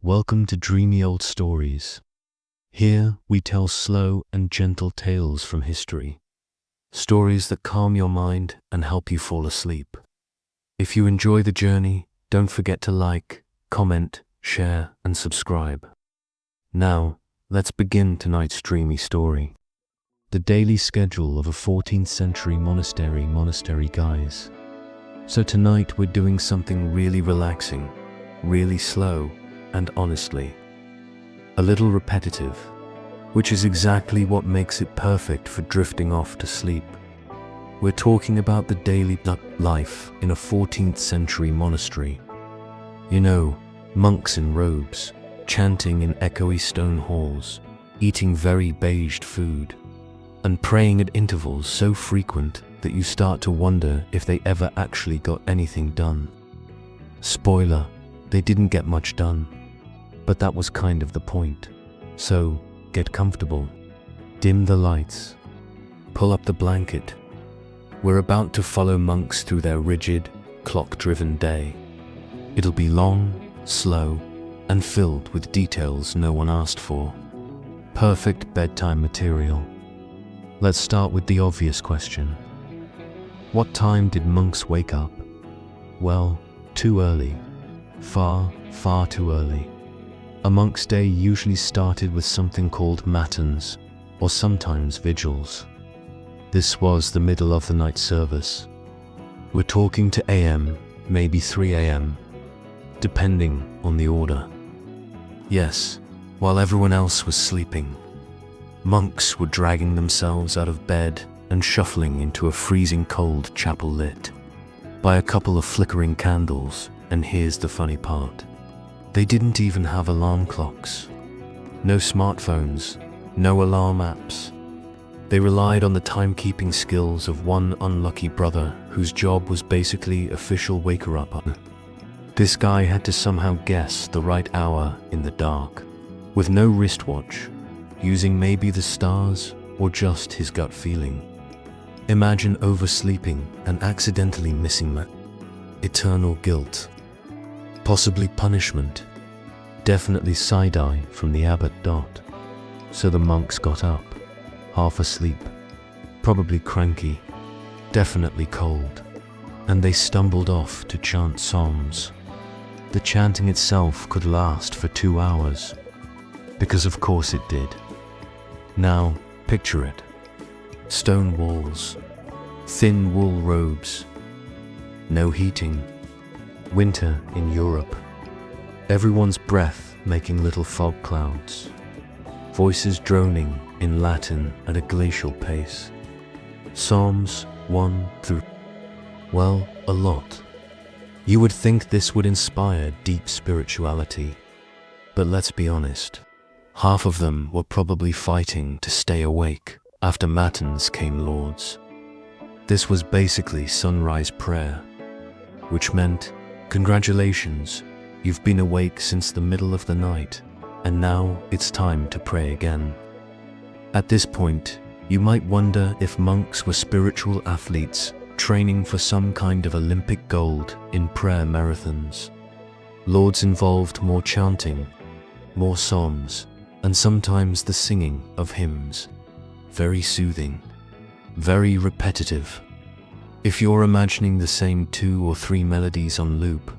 Welcome to Dreamy Old Stories. Here we tell slow and gentle tales from history. Stories that calm your mind and help you fall asleep. If you enjoy the journey, don't forget to like, comment, share, and subscribe. Now, let's begin tonight's dreamy story. The daily schedule of a 14th-century monastery guys. So tonight we're doing something really relaxing, really slow, and honestly, a little repetitive, which is exactly what makes it perfect for drifting off to sleep. We're talking about the daily life in a 14th-century monastery. You know, monks in robes, chanting in echoey stone halls, eating very beiged food, and praying at intervals so frequent that you start to wonder if they ever actually got anything done. Spoiler, they didn't get much done. But that was kind of the point. So, get comfortable, dim the lights, pull up the blanket. We're about to follow monks through their rigid, clock-driven day. It'll be long, slow, and filled with details no one asked for. Perfect bedtime material. Let's start with the obvious question. What time did monks wake up? Well, too early. Far, far too early. A monk's day usually started with something called matins, or sometimes vigils. This was the middle of the night service. We're talking to AM, maybe 3 AM, depending on the order. Yes, while everyone else was sleeping, monks were dragging themselves out of bed and shuffling into a freezing cold chapel lit by a couple of flickering candles, and here's the funny part. They didn't even have alarm clocks. No smartphones, no alarm apps. They relied on the timekeeping skills of one unlucky brother whose job was basically official waker-up. This guy had to somehow guess the right hour in the dark, with no wristwatch, using maybe the stars or just his gut feeling. Imagine oversleeping and accidentally missing that. Eternal guilt. Possibly punishment. Definitely side-eye from the abbot. So the monks got up, half asleep, probably cranky, definitely cold, and they stumbled off to chant psalms. The chanting itself could last for 2 hours, because of course it did. Now, picture it. Stone walls, thin wool robes, no heating, winter in Europe, everyone's breath making little fog clouds, voices droning in Latin at a glacial pace. Psalms 1 through, well, a lot. You would think this would inspire deep spirituality, but let's be honest, half of them were probably fighting to stay awake after matins came Lords. This was basically sunrise prayer, which meant, congratulations, you've been awake since the middle of the night, and now it's time to pray again. At this point, you might wonder if monks were spiritual athletes training for some kind of Olympic gold in prayer marathons. Lords involved more chanting, more psalms, and sometimes the singing of hymns. Very soothing, very repetitive. If you're imagining the same 2 or 3 melodies on loop,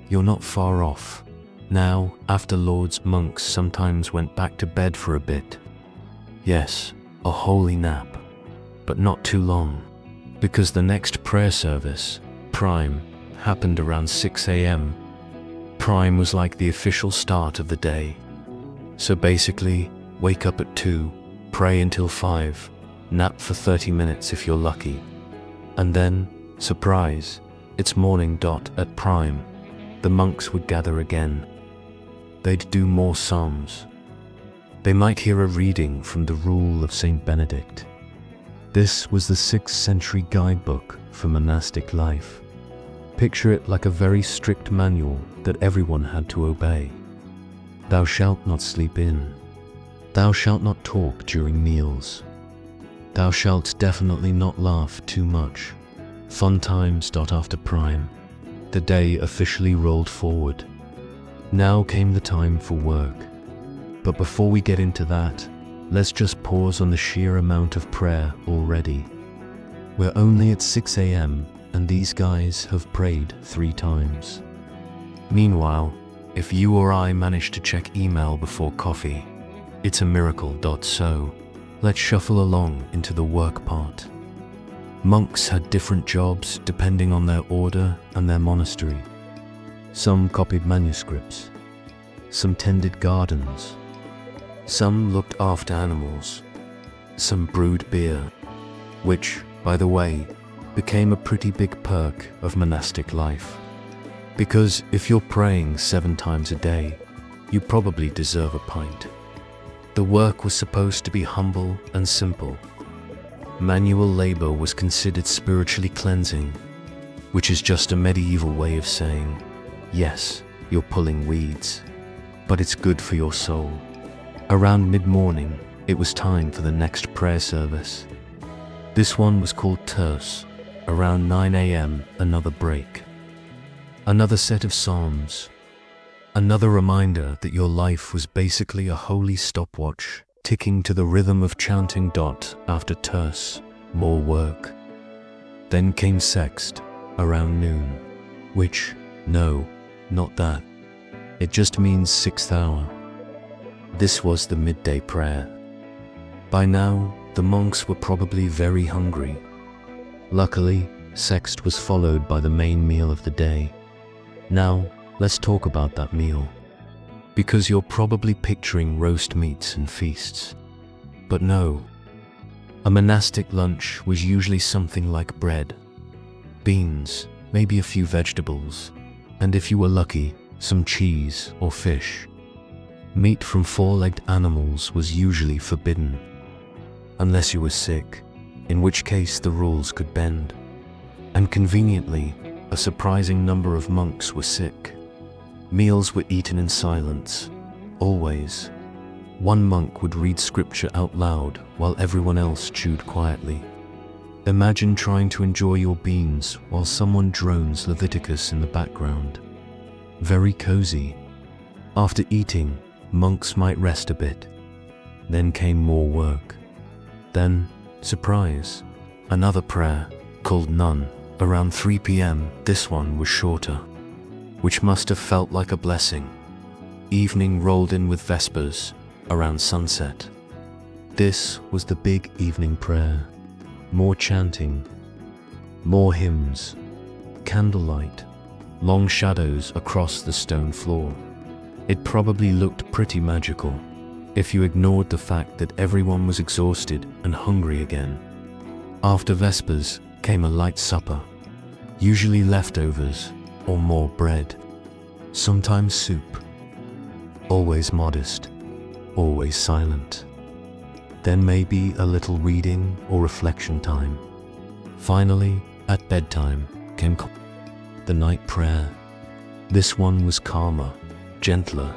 you're not far off. Now, after Lords, monks sometimes went back to bed for a bit. Yes, a holy nap, but not too long, because the next prayer service, Prime, happened around 6 AM. Prime was like the official start of the day. So basically, wake up at 2, pray until 5, nap for 30 minutes if you're lucky. And then, surprise, it's morning. At Prime, the monks would gather again. They'd do more psalms. They might hear a reading from the Rule of St. Benedict. This was the 6th century guidebook for monastic life. Picture it like a very strict manual that everyone had to obey. Thou shalt not sleep in. Thou shalt not talk during meals. Thou shalt definitely not laugh too much. Fun times. After Prime, the day officially rolled forward. Now came the time for work. But before we get into that, let's just pause on the sheer amount of prayer already. We're only at 6 a.m. and these guys have prayed 3 times. Meanwhile, if you or I manage to check email before coffee, it's a miracle. So, let's shuffle along into the work part. Monks had different jobs depending on their order and their monastery. Some copied manuscripts, some tended gardens, some looked after animals, some brewed beer, which, by the way, became a pretty big perk of monastic life. Because if you're praying 7 times a day, you probably deserve a pint. The work was supposed to be humble and simple. Manual labor was considered spiritually cleansing, which is just a medieval way of saying, yes, you're pulling weeds, but it's good for your soul. Around mid-morning, it was time for the next prayer service. This one was called terce. Around 9 a.m., another break. Another set of psalms. Another reminder that your life was basically a holy stopwatch, ticking to the rhythm of chanting dot after terce, more work. Then came sext, around noon, which, no, not that. It just means 6th hour. This was the midday prayer. By now, the monks were probably very hungry. Luckily, sext was followed by the main meal of the day. Now, let's talk about that meal. Because you're probably picturing roast meats and feasts. But no. A monastic lunch was usually something like bread, beans, maybe a few vegetables, and if you were lucky, some cheese or fish. Meat from 4-legged animals was usually forbidden, unless you were sick, in which case the rules could bend. And conveniently, a surprising number of monks were sick. Meals were eaten in silence, always. One monk would read scripture out loud while everyone else chewed quietly. Imagine trying to enjoy your beans while someone drones Leviticus in the background. Very cozy. After eating, monks might rest a bit. Then came more work. Then, surprise, another prayer, called none, around 3 p.m. This one was shorter, which must have felt like a blessing. Evening rolled in with vespers, around sunset. This was the big evening prayer. More chanting, more hymns, candlelight, long shadows across the stone floor. It probably looked pretty magical, if you ignored the fact that everyone was exhausted and hungry again. After vespers came a light supper, usually leftovers or more bread, sometimes soup. Always modest, always silent. Then maybe a little reading or reflection time. Finally, at bedtime came the night prayer. This one was calmer, gentler,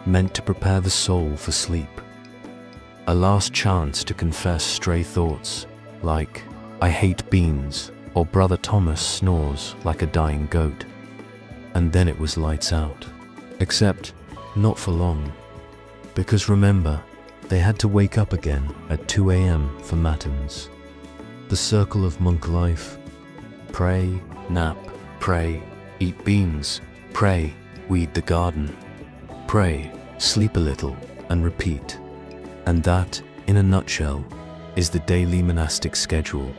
meant to prepare the soul for sleep. A last chance to confess stray thoughts, like, I hate beans, or Brother Thomas snores like a dying goat. And then it was lights out. Except, not for long. Because remember, they had to wake up again at 2 a.m. for matins. The circle of monk life. Pray, nap, pray, eat beans, pray, weed the garden. Pray, sleep a little, and repeat. And that, in a nutshell, is the daily monastic schedule.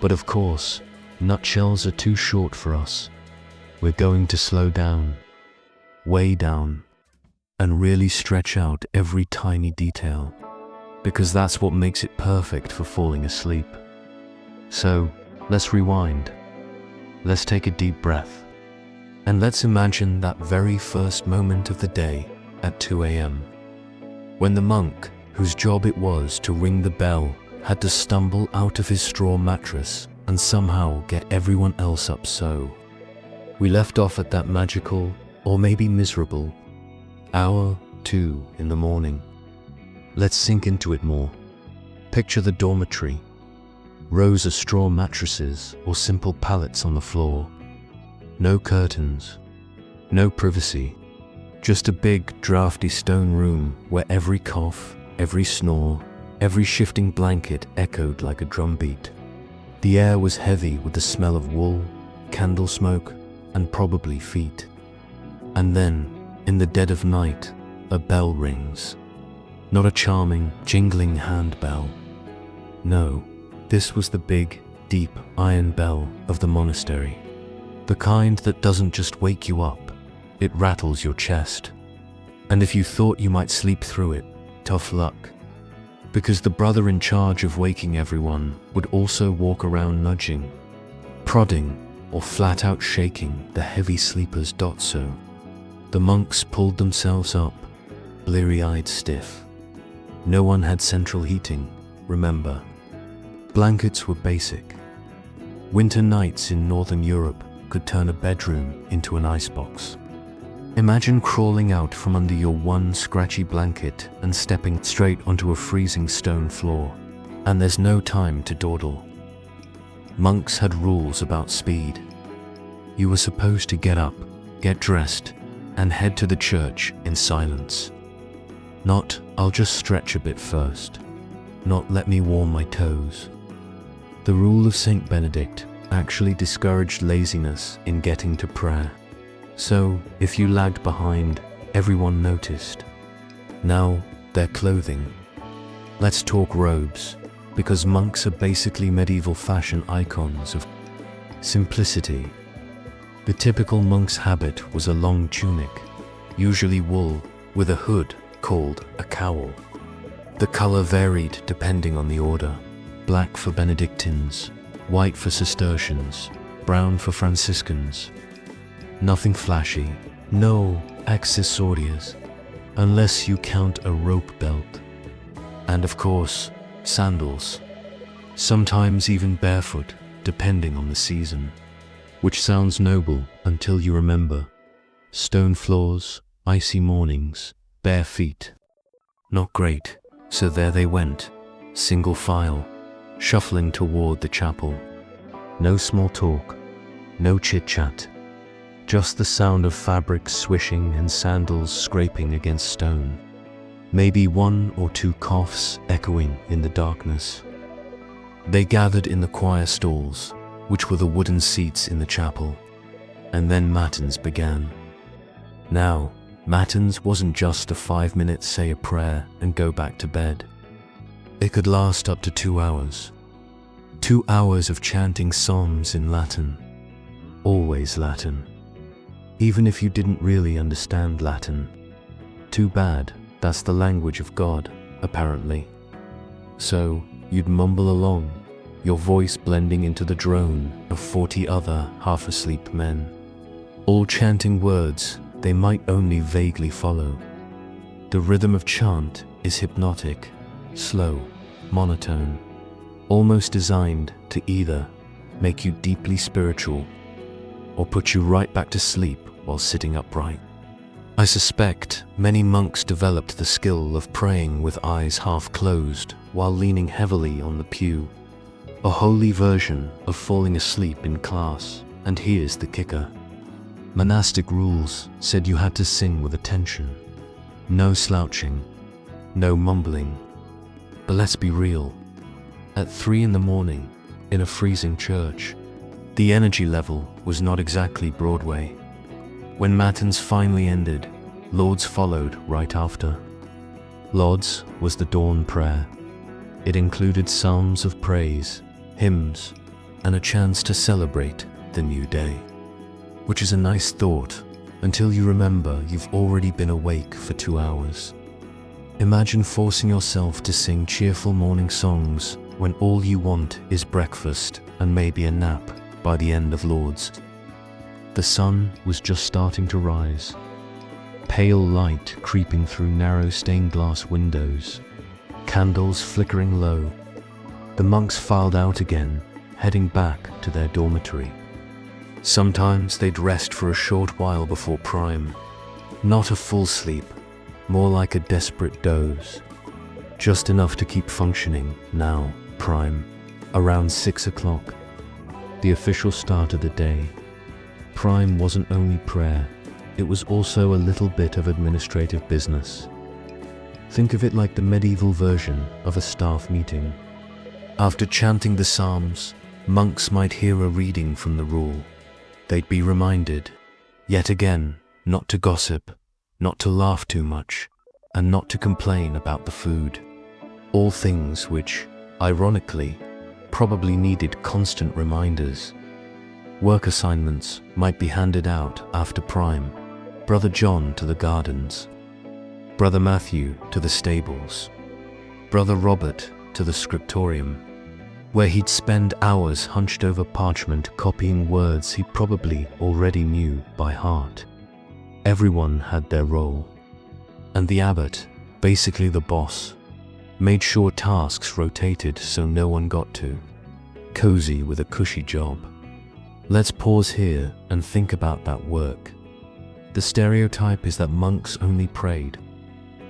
But of course, nutshells are too short for us. We're going to slow down, way down, and really stretch out every tiny detail, because that's what makes it perfect for falling asleep. So, let's rewind. Let's take a deep breath. And let's imagine that very first moment of the day at 2 a.m. when the monk, whose job it was to ring the bell, had to stumble out of his straw mattress and somehow get everyone else up. So, we left off at that magical, or maybe miserable, hour 2 in the morning. Let's sink into it more. Picture the dormitory. Rows of straw mattresses or simple pallets on the floor. No curtains, no privacy, Just a big, drafty stone room where every cough, every snore, every shifting blanket echoed like a drumbeat. The air was heavy with the smell of wool, candle smoke, and probably feet. And then, in the dead of night, a bell rings. Not a charming, jingling handbell. No, this was the big, deep iron bell of the monastery. The kind that doesn't just wake you up, it rattles your chest. And if you thought you might sleep through it, tough luck. Because the brother in charge of waking everyone would also walk around nudging, prodding, or flat out shaking the heavy sleepers dotso. The monks pulled themselves up, bleary-eyed stiff. No one had central heating, remember. Blankets were basic. Winter nights in Northern Europe could turn a bedroom into an icebox. Imagine crawling out from under your one scratchy blanket and stepping straight onto a freezing stone floor, and there's no time to dawdle. Monks had rules about speed. You were supposed to get up, get dressed, and head to the church in silence. Not, I'll just stretch a bit first. Not, let me warm my toes. The rule of Saint Benedict actually discouraged laziness in getting to prayer. So, if you lagged behind, everyone noticed. Now, their clothing. Let's talk robes, because monks are basically medieval fashion icons of simplicity. The typical monk's habit was a long tunic, usually wool, with a hood called a cowl. The color varied depending on the order. Black for Benedictines, white for Cistercians, brown for Franciscans. Nothing flashy, no accessories, unless you count a rope belt. And of course, sandals. Sometimes even barefoot, depending on the season. Which sounds noble until you remember. Stone floors, icy mornings, bare feet. Not great, so there they went, single file, shuffling toward the chapel. No small talk, no chit-chat. Just the sound of fabric swishing and sandals scraping against stone. Maybe one or two coughs echoing in the darkness. They gathered in the choir stalls, which were the wooden seats in the chapel. And then matins began. Now, matins wasn't just a 5-minute say a prayer and go back to bed. It could last up to 2 hours. 2 hours of chanting psalms in Latin. Always Latin. Even if you didn't really understand Latin. Too bad, that's the language of God, apparently. So, you'd mumble along, your voice blending into the drone of 40 other half-asleep men. All chanting words they might only vaguely follow. The rhythm of chant is hypnotic, slow, monotone, almost designed to either make you deeply spiritual or put you right back to sleep while sitting upright. I suspect many monks developed the skill of praying with eyes half closed while leaning heavily on the pew. A holy version of falling asleep in class, and here's the kicker. Monastic rules said you had to sing with attention. No slouching, no mumbling. But let's be real. At 3 a.m, in a freezing church, the energy level was not exactly Broadway. When matins finally ended, Lauds followed right after. Lauds was the dawn prayer. It included psalms of praise, hymns, and a chance to celebrate the new day. Which is a nice thought, until you remember you've already been awake for 2 hours. Imagine forcing yourself to sing cheerful morning songs when all you want is breakfast and maybe a nap by the end of Lauds. The sun was just starting to rise, pale light creeping through narrow stained glass windows, candles flickering low. The monks filed out again, heading back to their dormitory. Sometimes they'd rest for a short while before prime. Not a full sleep, more like a desperate doze. Just enough to keep functioning now, prime, around 6 o'clock. The official start of the day. Prime wasn't only prayer, it was also a little bit of administrative business. Think of it like the medieval version of a staff meeting. After chanting the Psalms, monks might hear a reading from the rule. They'd be reminded, yet again, not to gossip, not to laugh too much, and not to complain about the food. All things which, ironically, probably needed constant reminders. Work assignments might be handed out after prime. Brother John to the gardens, Brother Matthew to the stables, Brother Robert to the scriptorium, where he'd spend hours hunched over parchment copying words he probably already knew by heart. Everyone had their role, and the abbot, basically the boss, made sure tasks rotated so no one got too cozy with a cushy job. Let's pause here and think about that work. The stereotype is that monks only prayed,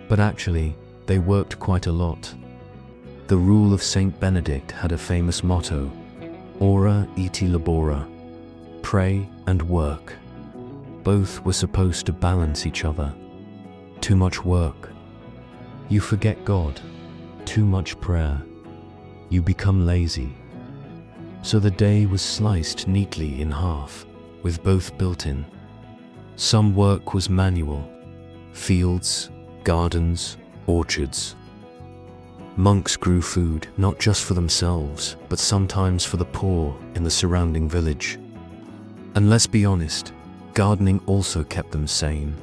but actually they worked quite a lot. The rule of Saint Benedict had a famous motto, ora et labora, pray and work. Both were supposed to balance each other. Too much work, you forget God. Too much prayer, you become lazy. So the day was sliced neatly in half, with both built in. Some work was manual, fields, gardens, orchards. Monks grew food not just for themselves, but sometimes for the poor in the surrounding village. And let's be honest, gardening also kept them sane.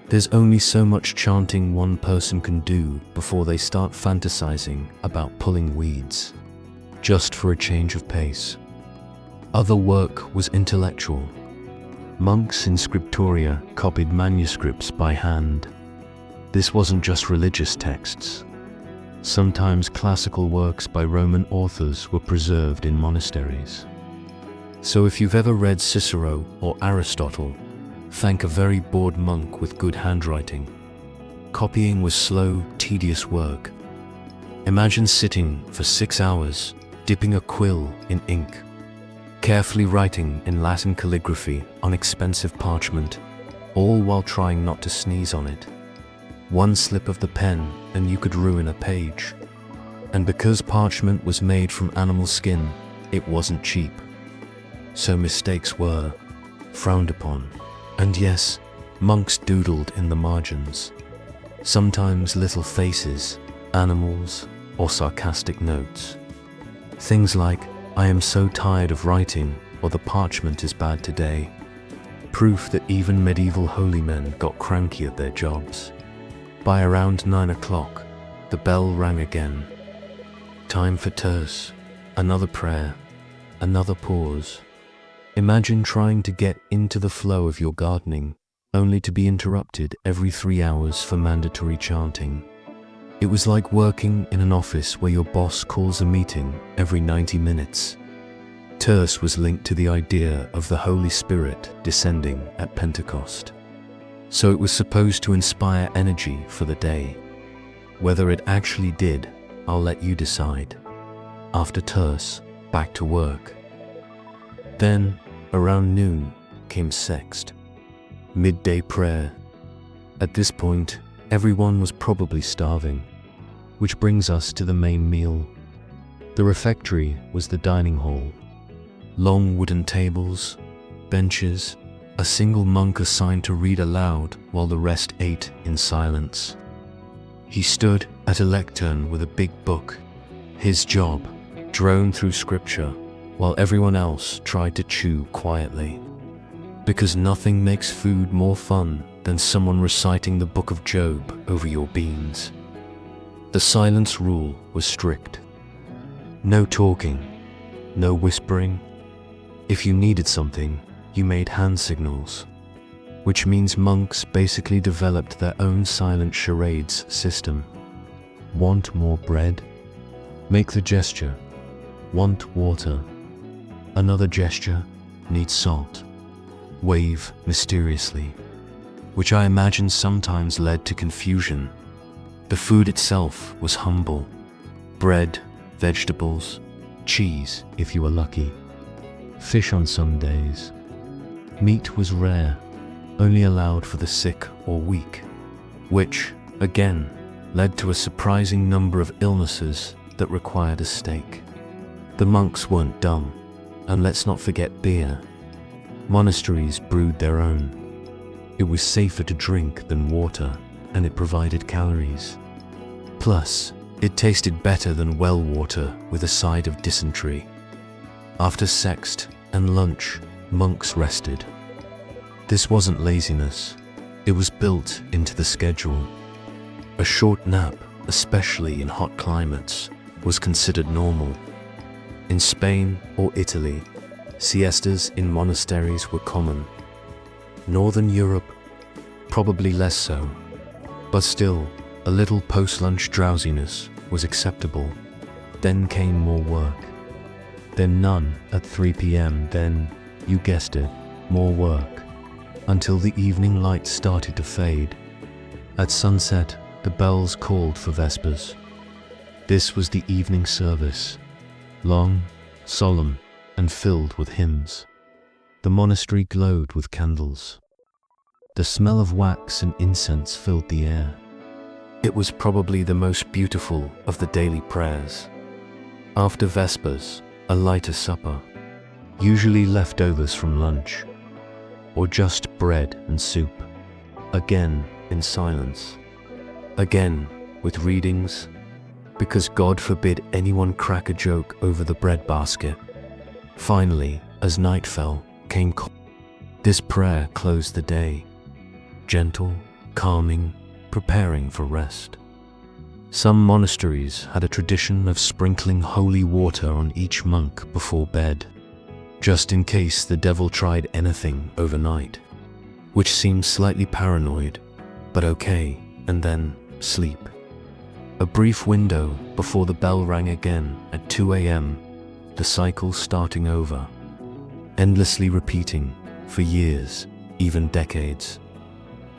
There's only so much chanting one person can do before they start fantasizing about pulling weeds, just for a change of pace. Other work was intellectual. Monks in scriptoria copied manuscripts by hand. This wasn't just religious texts. Sometimes classical works by Roman authors were preserved in monasteries. So if you've ever read Cicero or Aristotle, thank a very bored monk with good handwriting. Copying was slow, tedious work. Imagine sitting for 6 hours, dipping a quill in ink, carefully writing in Latin calligraphy on expensive parchment, all while trying not to sneeze on it. One slip of the pen and you could ruin a page. And because parchment was made from animal skin, it wasn't cheap. So mistakes were frowned upon. And yes, monks doodled in the margins. Sometimes little faces, animals, or sarcastic notes. Things like, "I am so tired of writing," or "the parchment is bad today." Proof that even medieval holy men got cranky at their jobs. By around 9 o'clock, the bell rang again. Time for terce, another prayer, another pause. Imagine trying to get into the flow of your gardening, only to be interrupted every 3 hours for mandatory chanting. It was like working in an office where your boss calls a meeting every 90 minutes. Terce was linked to the idea of the Holy Spirit descending at Pentecost. So it was supposed to inspire energy for the day. Whether it actually did, I'll let you decide. After terce, back to work. Then, around noon, came sext, midday prayer. At this point, everyone was probably starving, which brings us to the main meal. The refectory was the dining hall. Long wooden tables, benches, a single monk assigned to read aloud while the rest ate in silence. He stood at a lectern with a big book, his job, drone through scripture, while everyone else tried to chew quietly. Because nothing makes food more fun than someone reciting the book of Job over your beans. The silence rule was strict. No talking, no whispering. If you needed something, you made hand signals, which means monks basically developed their own silent charades system. Want more bread? Make the gesture. Want water? Another gesture, need salt. Wave mysteriously, which I imagine sometimes led to confusion. The food itself was humble. Bread, vegetables, cheese if you were lucky. Fish on some days. Meat was rare, only allowed for the sick or weak, which, again, led to a surprising number of illnesses that required a stake. The monks weren't dumb, and let's not forget beer. Monasteries brewed their own. It was safer to drink than water, and it provided calories. Plus, it tasted better than well water with a side of dysentery. After sext and lunch, monks rested. This wasn't laziness. It was built into the schedule. A short nap, especially in hot climates, was considered normal. In Spain or Italy, siestas in monasteries were common. Northern Europe, probably less so, but still, a little post-lunch drowsiness was acceptable. Then came more work. Then none at 3 p.m. Then, you guessed it, more work, until the evening light started to fade. At sunset, the bells called for vespers. This was the evening service, long, solemn, and filled with hymns. The monastery glowed with candles. The smell of wax and incense filled the air. It was probably the most beautiful of the daily prayers. After vespers, a lighter supper, usually leftovers from lunch, or just bread and soup, again in silence, again with readings, because God forbid anyone crack a joke over the bread basket. Finally, as night fell, came this prayer closed the day, gentle, calming, preparing for rest. Some monasteries had a tradition of sprinkling holy water on each monk before bed, just in case the devil tried anything overnight, which seemed slightly paranoid, but okay, and then sleep. A brief window before the bell rang again at 2 a.m., the cycle starting over, endlessly repeating for years, even decades.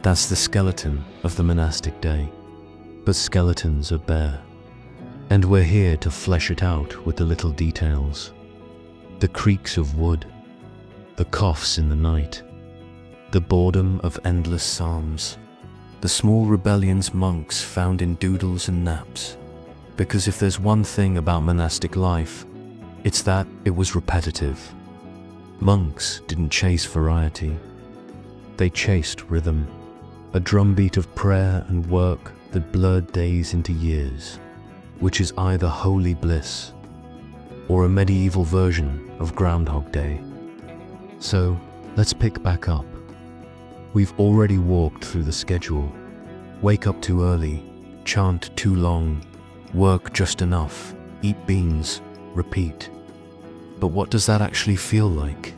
That's the skeleton of the monastic day. But skeletons are bare, and we're here to flesh it out with the little details. The creaks of wood, the coughs in the night, the boredom of endless psalms, the small rebellions monks found in doodles and naps. Because if there's one thing about monastic life, it's that it was repetitive. Monks didn't chase variety. They chased rhythm, a drumbeat of prayer and work that blurred days into years, which is either holy bliss or a medieval version of Groundhog Day. So, let's pick back up. We've already walked through the schedule. Wake up too early, chant too long, work just enough, eat beans, repeat. But what does that actually feel like?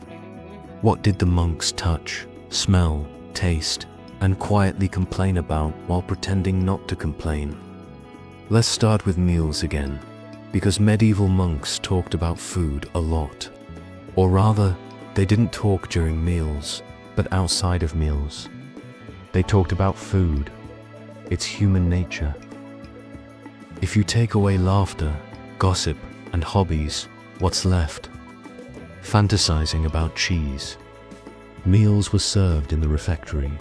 What did the monks touch, smell, taste, and quietly complain about while pretending not to complain? Let's start with meals again, because medieval monks talked about food a lot. Or rather, they didn't talk during meals, but outside of meals. They talked about food. It's human nature. If you take away laughter, gossip, and hobbies, what's left? Fantasizing about cheese. Meals were served in the refectory.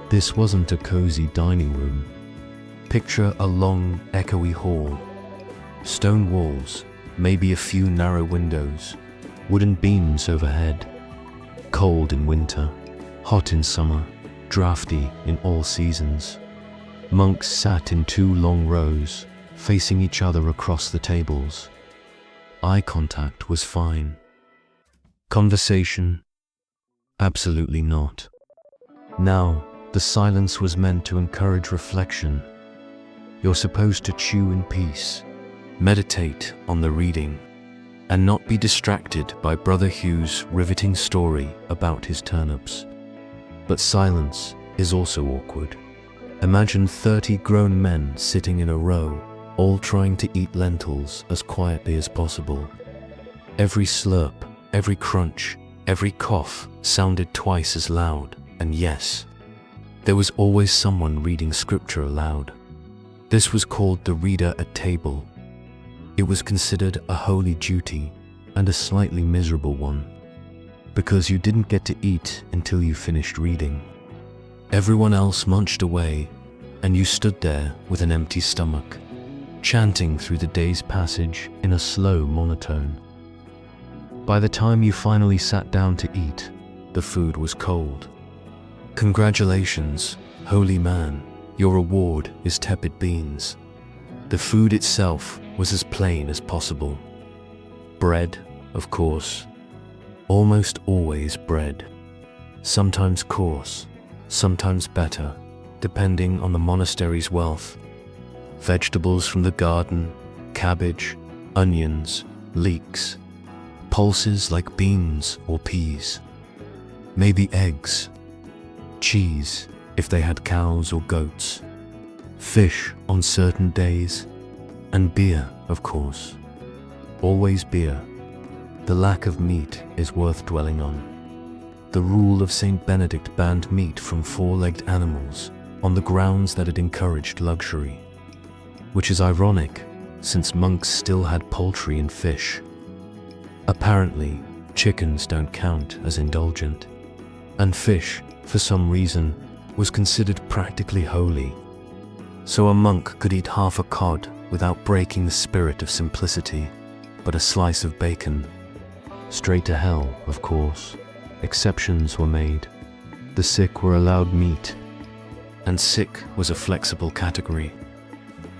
This wasn't a cozy dining room. Picture a long, echoey hall. Stone walls, maybe a few narrow windows, wooden beams overhead. Cold in winter, hot in summer, drafty in all seasons. Monks sat in 2 long rows, facing each other across the tables. Eye contact was fine. Conversation? Absolutely not. Now, the silence was meant to encourage reflection. You're supposed to chew in peace, meditate on the reading, and not be distracted by Brother Hugh's riveting story about his turnips. But silence is also awkward. Imagine 30 grown men sitting in a row, all trying to eat lentils as quietly as possible. Every slurp, every crunch, every cough sounded twice as loud, and yes, there was always someone reading scripture aloud. This was called the reader at table. It was considered a holy duty and a slightly miserable one. because you didn't get to eat until you finished reading. Everyone else munched away, and you stood there with an empty stomach, chanting through the day's passage in a slow monotone. By the time you finally sat down to eat, the food was cold. Congratulations, holy man, your reward is tepid beans. The food itself was as plain as possible. Bread, of course. Almost always bread. Sometimes coarse, sometimes better, depending on the monastery's wealth. Vegetables from the garden, cabbage, onions, leeks, pulses like beans or peas. Maybe eggs, cheese if they had cows or goats, fish on certain days, and beer, of course. Always beer. The lack of meat is worth dwelling on. The rule of Saint Benedict banned meat from four-legged animals on the grounds that it encouraged luxury, which is ironic since monks still had poultry and fish. Apparently, chickens don't count as indulgent, and fish, for some reason, was considered practically holy. So a monk could eat half a cod without breaking the spirit of simplicity, but a slice of bacon. Straight to hell, of course. Exceptions were made. The sick were allowed meat, and sick was a flexible category.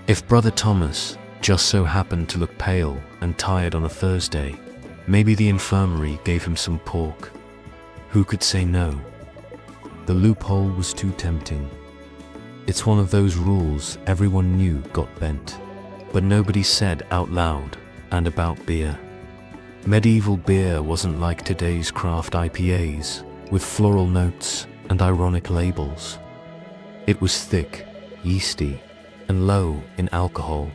If Brother Thomas just so happened to look pale and tired on a Thursday, maybe the infirmary gave him some pork. Who could say no? The loophole was too tempting. It's one of those rules everyone knew got bent, but nobody said out loud. And about beer. Medieval beer wasn't like today's craft IPAs, with floral notes and ironic labels. It was thick, yeasty, and low in alcohol,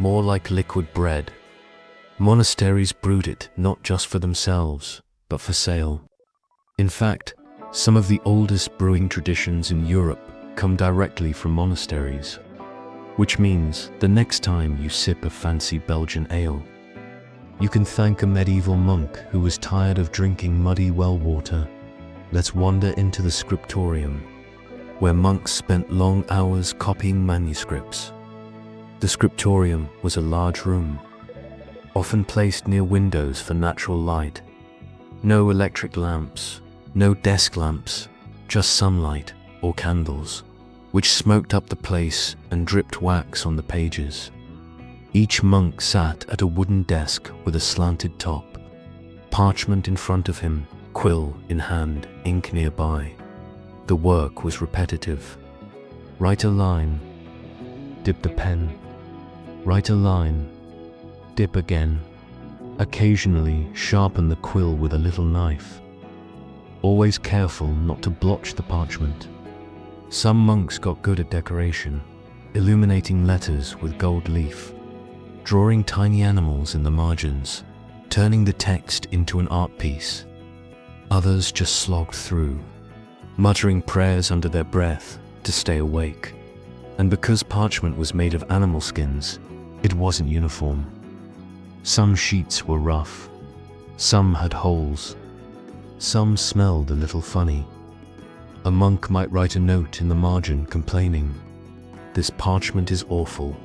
more like liquid bread. Monasteries brewed it not just for themselves, but for sale. In fact, some of the oldest brewing traditions in Europe come directly from monasteries, which means the next time you sip a fancy Belgian ale, you can thank a medieval monk who was tired of drinking muddy well water. Let's wander into the scriptorium, where monks spent long hours copying manuscripts. The scriptorium was a large room, often placed near windows for natural light. No electric lamps, no desk lamps, just sunlight or candles, which smoked up the place and dripped wax on the pages. Each monk sat at a wooden desk with a slanted top, parchment in front of him, quill in hand, ink nearby. The work was repetitive. Write a line, dip the pen. Write a line, dip again. Occasionally sharpen the quill with a little knife. Always careful not to blotch the parchment. Some monks got good at decoration, illuminating letters with gold leaf, drawing tiny animals in the margins, turning the text into an art piece. Others just slogged through, muttering prayers under their breath to stay awake. And because parchment was made of animal skins, it wasn't uniform. Some sheets were rough, some had holes, some smelled a little funny. A monk might write a note in the margin complaining, "This parchment is awful,"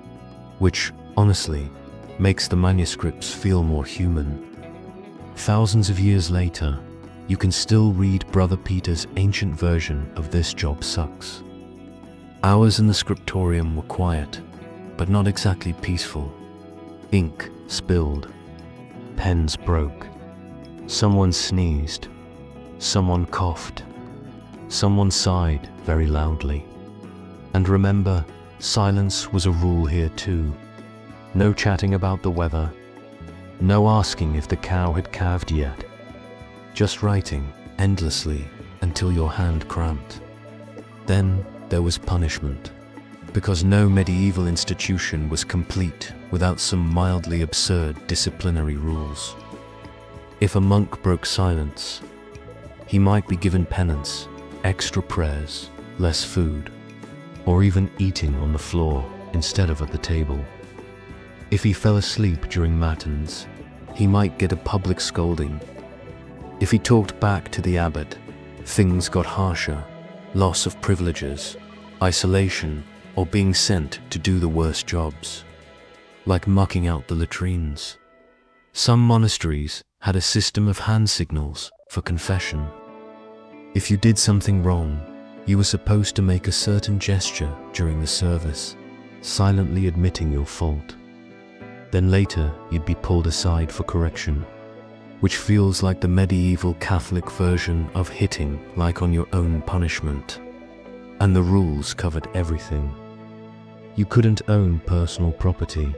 which, honestly, makes the manuscripts feel more human. Thousands of years later, you can still read Brother Peter's ancient version of "This job sucks." Hours in the scriptorium were quiet, but not exactly peaceful. Ink spilled, pens broke, someone sneezed, someone coughed, someone sighed very loudly. And remember, silence was a rule here too. No chatting about the weather, no asking if the cow had calved yet. Just writing endlessly until your hand cramped. Then there was punishment, because no medieval institution was complete without some mildly absurd disciplinary rules. If a monk broke silence, he might be given penance, extra prayers, less food, or even eating on the floor instead of at the table. If he fell asleep during matins, he might get a public scolding. If he talked back to the abbot, things got harsher: loss of privileges, isolation, or being sent to do the worst jobs, like mucking out the latrines. Some monasteries had a system of hand signals for confession. If you did something wrong, you were supposed to make a certain gesture during the service, silently admitting your fault. Then later, you'd be pulled aside for correction, which feels like the medieval Catholic version of hitting like on your own punishment. And the rules covered everything. You couldn't own personal property.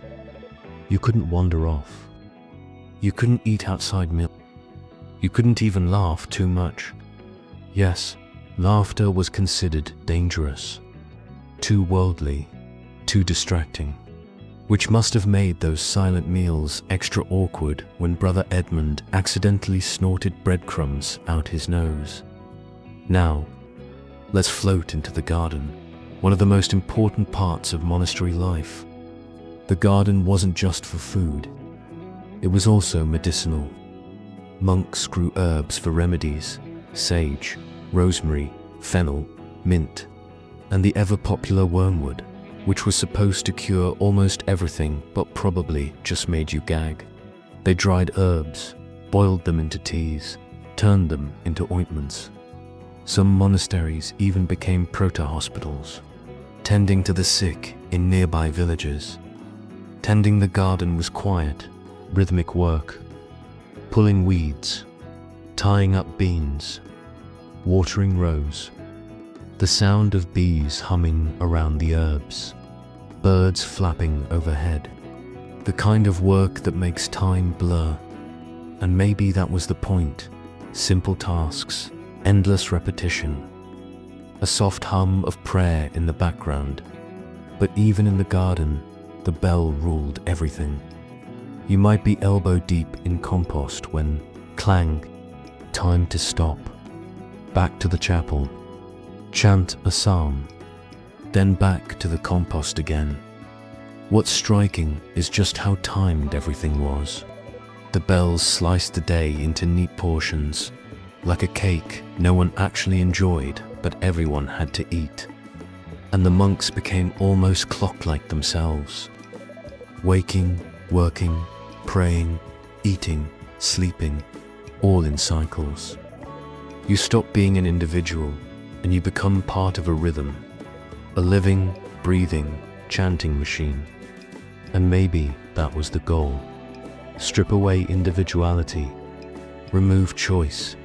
You couldn't wander off. You couldn't eat outside meals. You couldn't even laugh too much. Yes, laughter was considered dangerous, too worldly, too distracting, which must have made those silent meals extra awkward when Brother Edmund accidentally snorted breadcrumbs out his nose. Now, let's float into the garden, one of the most important parts of monastery life. The garden wasn't just for food. It was also medicinal. Monks grew herbs for remedies: sage, rosemary, fennel, mint, and the ever-popular wormwood, which was supposed to cure almost everything but probably just made you gag. They dried herbs, boiled them into teas, turned them into ointments. Some monasteries even became proto-hospitals, tending to the sick in nearby villages. Tending the garden was quiet, rhythmic work: pulling weeds, tying up beans, watering rows, the sound of bees humming around the herbs, birds flapping overhead, the kind of work that makes time blur. And maybe that was the point: simple tasks, endless repetition, a soft hum of prayer in the background. But even in the garden, the bell ruled everything. You might be elbow deep in compost when, clang, time to stop. Back to the chapel, chant a psalm, then back to the compost again. What's striking is just how timed everything was. The bells sliced the day into neat portions, like a cake no one actually enjoyed but everyone had to eat. And the monks became almost clock-like themselves, waking, working, praying, eating, sleeping, all in cycles. You stop being an individual and you become part of a rhythm, a living, breathing, chanting machine. And maybe that was the goal: strip away individuality, remove choice.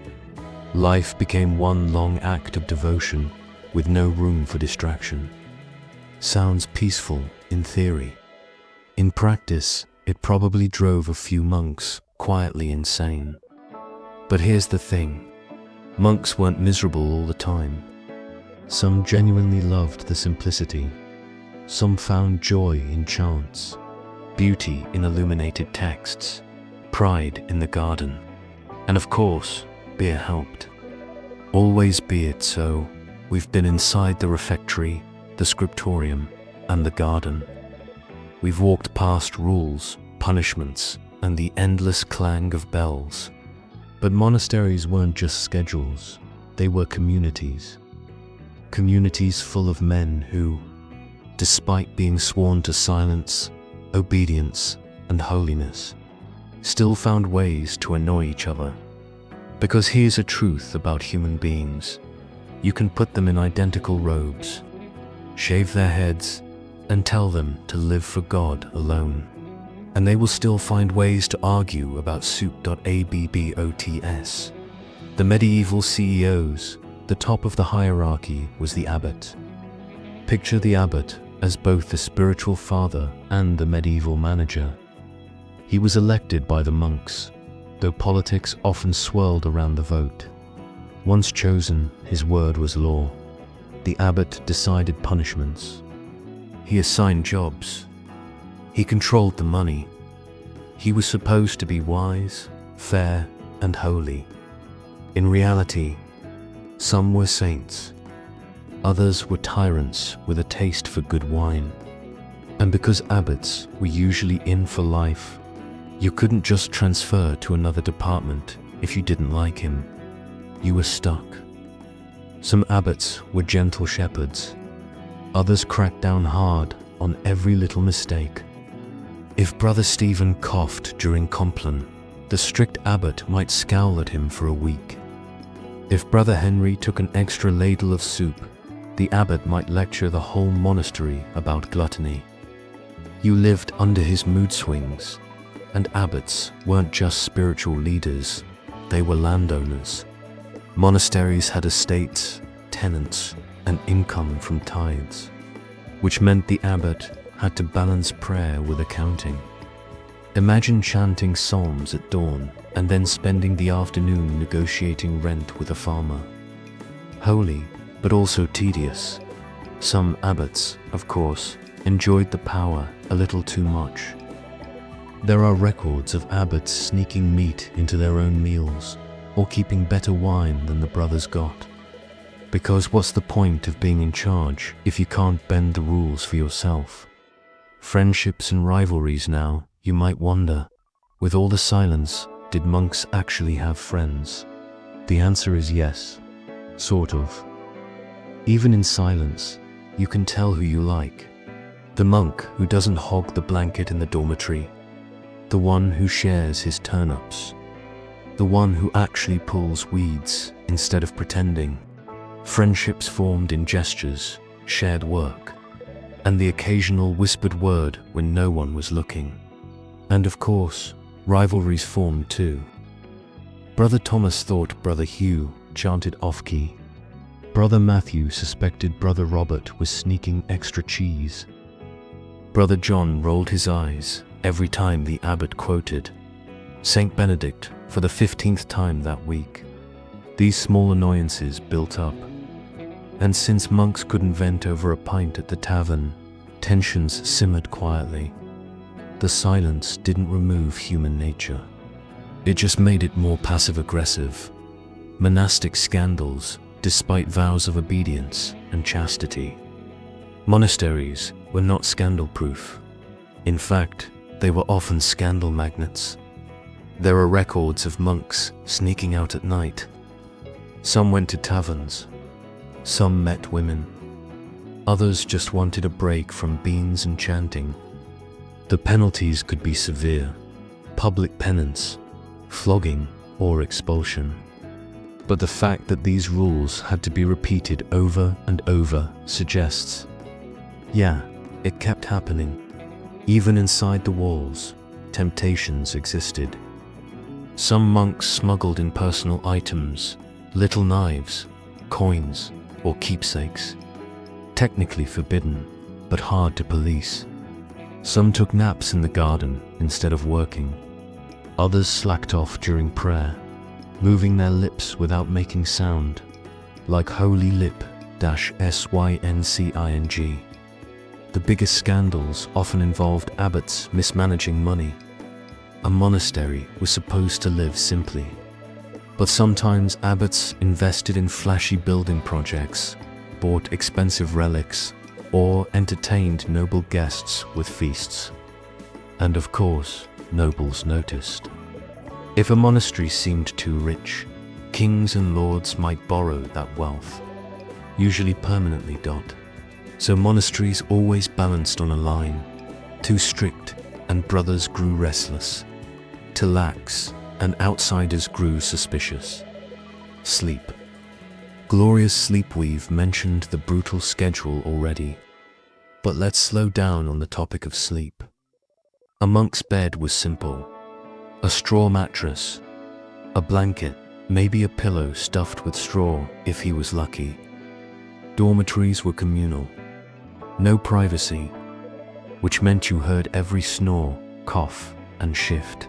Life became one long act of devotion with no room for distraction. Sounds peaceful in theory. In practice, it probably drove a few monks quietly insane. But here's the thing: monks weren't miserable all the time. Some genuinely loved the simplicity. Some found joy in chants, beauty in illuminated texts, pride in the garden. And of course, beer helped. Always be it so. We've been inside the refectory, the scriptorium, and the garden. We've walked past rules, punishments, and the endless clang of bells. But monasteries weren't just schedules. They were communities. Communities full of men who, despite being sworn to silence, obedience, and holiness, still found ways to annoy each other. Because here's a truth about human beings: you can put them in identical robes, shave their heads, and tell them to live for God alone, and they will still find ways to argue about soup.abbots. The medieval CEOs, the top of the hierarchy was the abbot. Picture the abbot as both the spiritual father and the medieval manager. He was elected by the monks, though politics often swirled around the vote. Once chosen, his word was law. The abbot decided punishments. He assigned jobs. He controlled the money. He was supposed to be wise, fair, and holy. In reality, some were saints. Others were tyrants with a taste for good wine. And because abbots were usually in for life, you couldn't just transfer to another department if you didn't like him, you were stuck. Some abbots were gentle shepherds. Others cracked down hard on every little mistake. If Brother Stephen coughed during Compline, the strict abbot might scowl at him for a week. If Brother Henry took an extra ladle of soup, the abbot might lecture the whole monastery about gluttony. You lived under his mood swings, and abbots weren't just spiritual leaders, they were landowners. Monasteries had estates, tenants, and income from tithes, which meant the abbot had to balance prayer with accounting. Imagine chanting psalms at dawn and then spending the afternoon negotiating rent with a farmer. Holy, but also tedious. Some abbots, of course, enjoyed the power a little too much. There are records of abbots sneaking meat into their own meals or keeping better wine than the brothers got. Because what's the point of being in charge if you can't bend the rules for yourself? Friendships and rivalries now, you might wonder. With all the silence, did monks actually have friends? The answer is yes, sort of. Even in silence, you can tell who you like. The monk who doesn't hog the blanket in the dormitory. The one who shares his turnips. The one who actually pulls weeds instead of pretending. Friendships formed in gestures, shared work, and the occasional whispered word when no one was looking. And of course, rivalries formed too. Brother Thomas thought Brother Hugh chanted off-key. Brother Matthew suspected Brother Robert was sneaking extra cheese. Brother John rolled his eyes every time the abbot quoted Saint Benedict for the 15th time that week. These small annoyances built up. And since monks couldn't vent over a pint at the tavern, tensions simmered quietly. The silence didn't remove human nature. It just made it more passive-aggressive. Monastic scandals, despite vows of obedience and chastity. Monasteries were not scandal-proof. In fact, they were often scandal magnets. There are records of monks sneaking out at night. Some went to taverns. Some met women. Others just wanted a break from beans and chanting. The penalties could be severe: public penance, flogging, or expulsion. But the fact that these rules had to be repeated over and over suggests, yeah, it kept happening. Even inside the walls, temptations existed. Some monks smuggled in personal items, little knives, coins, or keepsakes. Technically forbidden, but hard to police. Some took naps in the garden instead of working. Others slacked off during prayer, moving their lips without making sound, like holy lip-syncing. The biggest scandals often involved abbots mismanaging money. A monastery was supposed to live simply, but sometimes abbots invested in flashy building projects, bought expensive relics, or entertained noble guests with feasts. And of course, nobles noticed. If a monastery seemed too rich, kings and lords might borrow that wealth, usually permanently. So monasteries always balanced on a line. Too strict, and brothers grew restless. Too lax, and outsiders grew suspicious. Sleep. Glorious Sleep, we've mentioned the brutal schedule already. But let's slow down on the topic of sleep. A monk's bed was simple. A straw mattress, a blanket, maybe a pillow stuffed with straw if he was lucky. Dormitories were communal. No privacy, which meant you heard every snore, cough, and shift.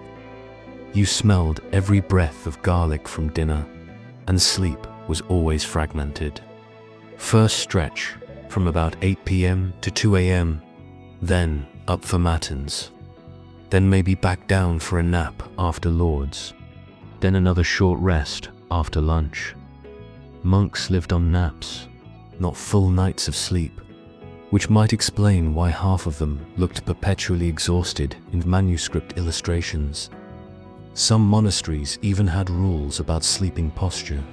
You smelled every breath of garlic from dinner, and sleep was always fragmented. First stretch from about 8 p.m. to 2 a.m., then up for matins, then maybe back down for a nap after Lord's, then another short rest after lunch. Monks lived on naps, not full nights of sleep, which might explain why half of them looked perpetually exhausted in manuscript illustrations. Some monasteries even had rules about sleeping posture.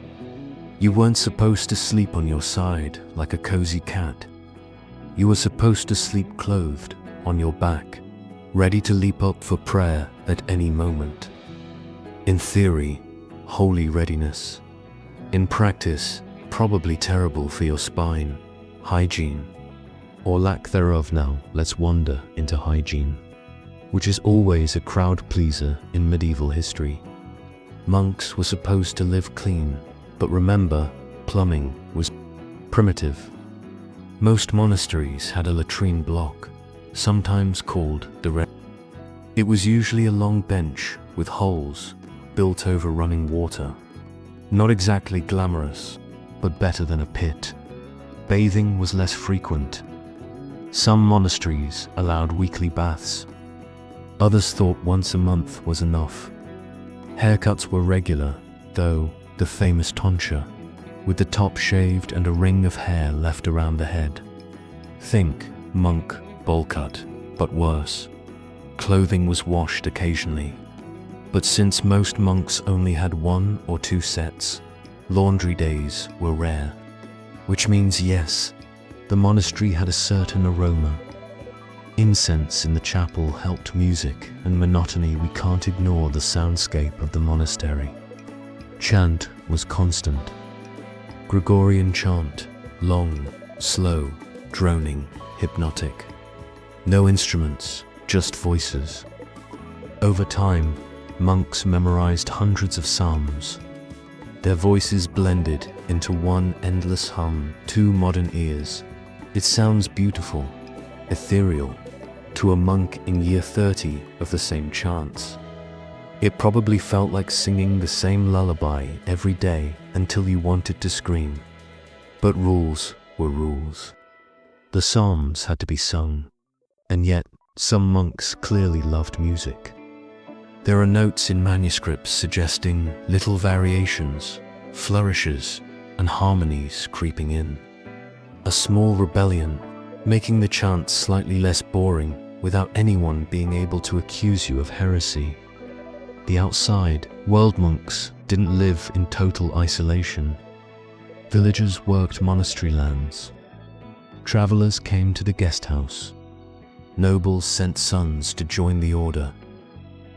You weren't supposed to sleep on your side like a cozy cat. You were supposed to sleep clothed on your back, ready to leap up for prayer at any moment. In theory, holy readiness. In practice, probably terrible for your spine, hygiene, or lack thereof. Now, let's wander into hygiene, which is always a crowd pleaser in medieval history. Monks were supposed to live clean, but remember, plumbing was primitive. Most monasteries had a latrine block, sometimes called the It was usually a long bench with holes built over running water. Not exactly glamorous, but better than a pit. Bathing was less frequent. Some monasteries allowed weekly baths. Others thought once a month was enough. Haircuts were regular, though the famous tonsure, with the top shaved and a ring of hair left around the head. Think monk bowl cut, but worse. Clothing was washed occasionally. But since most monks only had 1 or 2 sets, laundry days were rare. Which means yes, the monastery had a certain aroma. Incense in the chapel helped music and monotony. We can't ignore the soundscape of the monastery. Chant was constant. Gregorian chant, long, slow, droning, hypnotic. No instruments, just voices. Over time, monks memorized hundreds of psalms. Their voices blended into one endless hum. To modern ears, it sounds beautiful, ethereal. To a monk in year 30 of the same chants, it probably felt like singing the same lullaby every day until you wanted to scream. But rules were rules. The psalms had to be sung, and yet some monks clearly loved music. There are notes in manuscripts suggesting little variations, flourishes, and harmonies creeping in. A small rebellion, making the chants slightly less boring without anyone being able to accuse you of heresy. The outside world monks didn't live in total isolation. Villagers worked monastery lands. Travelers came to the guest house. Nobles sent sons to join the order.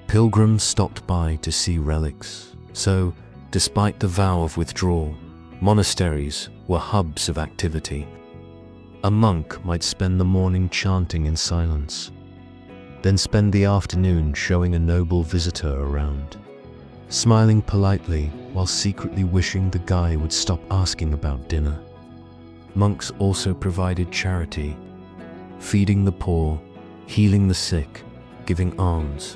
Pilgrims stopped by to see relics. So, despite the vow of withdrawal, monasteries were hubs of activity. A monk might spend the morning chanting in silence, then spend the afternoon showing a noble visitor around, smiling politely while secretly wishing the guy would stop asking about dinner. Monks also provided charity, feeding the poor, healing the sick, giving alms,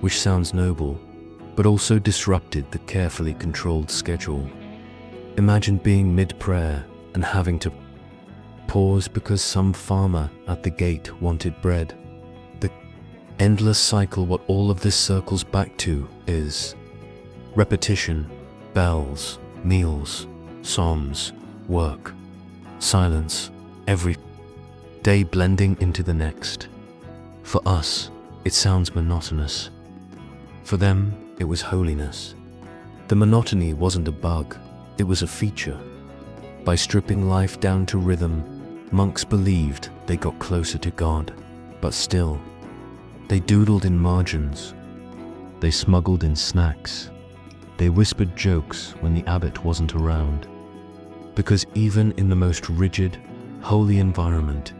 which sounds noble, but also disrupted the carefully controlled schedule. Imagine being mid-prayer and having to pause because some farmer at the gate wanted bread. The endless cycle. What all of this circles back to is repetition, bells, meals, psalms, work, silence, every day blending into the next. For us, it sounds monotonous. For them, it was holiness. The monotony wasn't a bug, it was a feature. By stripping life down to rhythm, monks believed they got closer to God. But still, they doodled in margins. They smuggled in snacks. They whispered jokes when the abbot wasn't around. Because even in the most rigid, holy environment,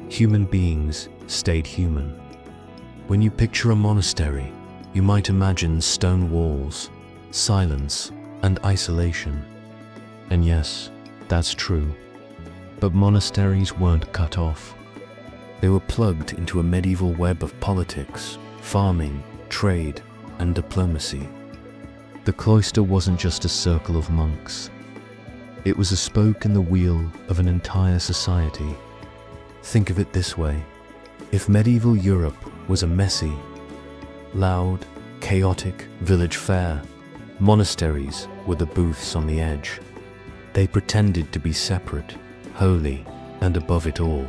human beings stayed human. When you picture a monastery, you might imagine stone walls, silence, and isolation. And yes, that's true. But monasteries weren't cut off. They were plugged into a medieval web of politics, farming, trade, and diplomacy. The cloister wasn't just a circle of monks. It was a spoke in the wheel of an entire society. Think of it this way. If medieval Europe was a messy, loud, chaotic village fair, monasteries were the booths on the edge. They pretended to be separate, holy, and above it all.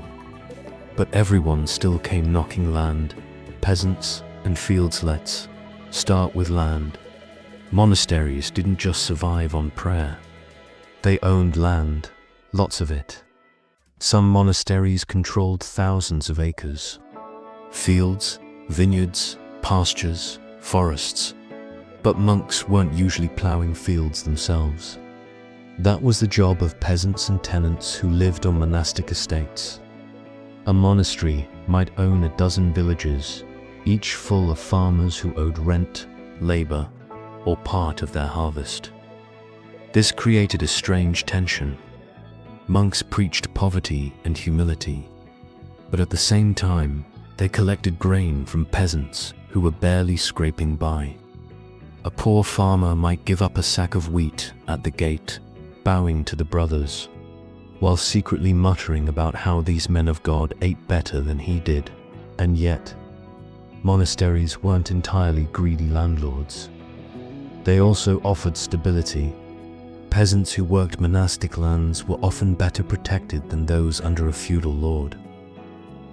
But everyone still came knocking land, peasants and fieldslets, Start with land. Monasteries didn't just survive on prayer. They owned land, lots of it. Some monasteries controlled thousands of acres. Fields, vineyards, pastures, forests. But monks weren't usually ploughing fields themselves. That was the job of peasants and tenants who lived on monastic estates. A monastery might own a dozen villages, each full of farmers who owed rent, labor, or part of their harvest. This created a strange tension. Monks preached poverty and humility, but at the same time, they collected grain from peasants who were barely scraping by. A poor farmer might give up a sack of wheat at the gate, bowing to the brothers, while secretly muttering about how these men of God ate better than he did. And yet, monasteries weren't entirely greedy landlords. They also offered stability. Peasants who worked monastic lands were often better protected than those under a feudal lord.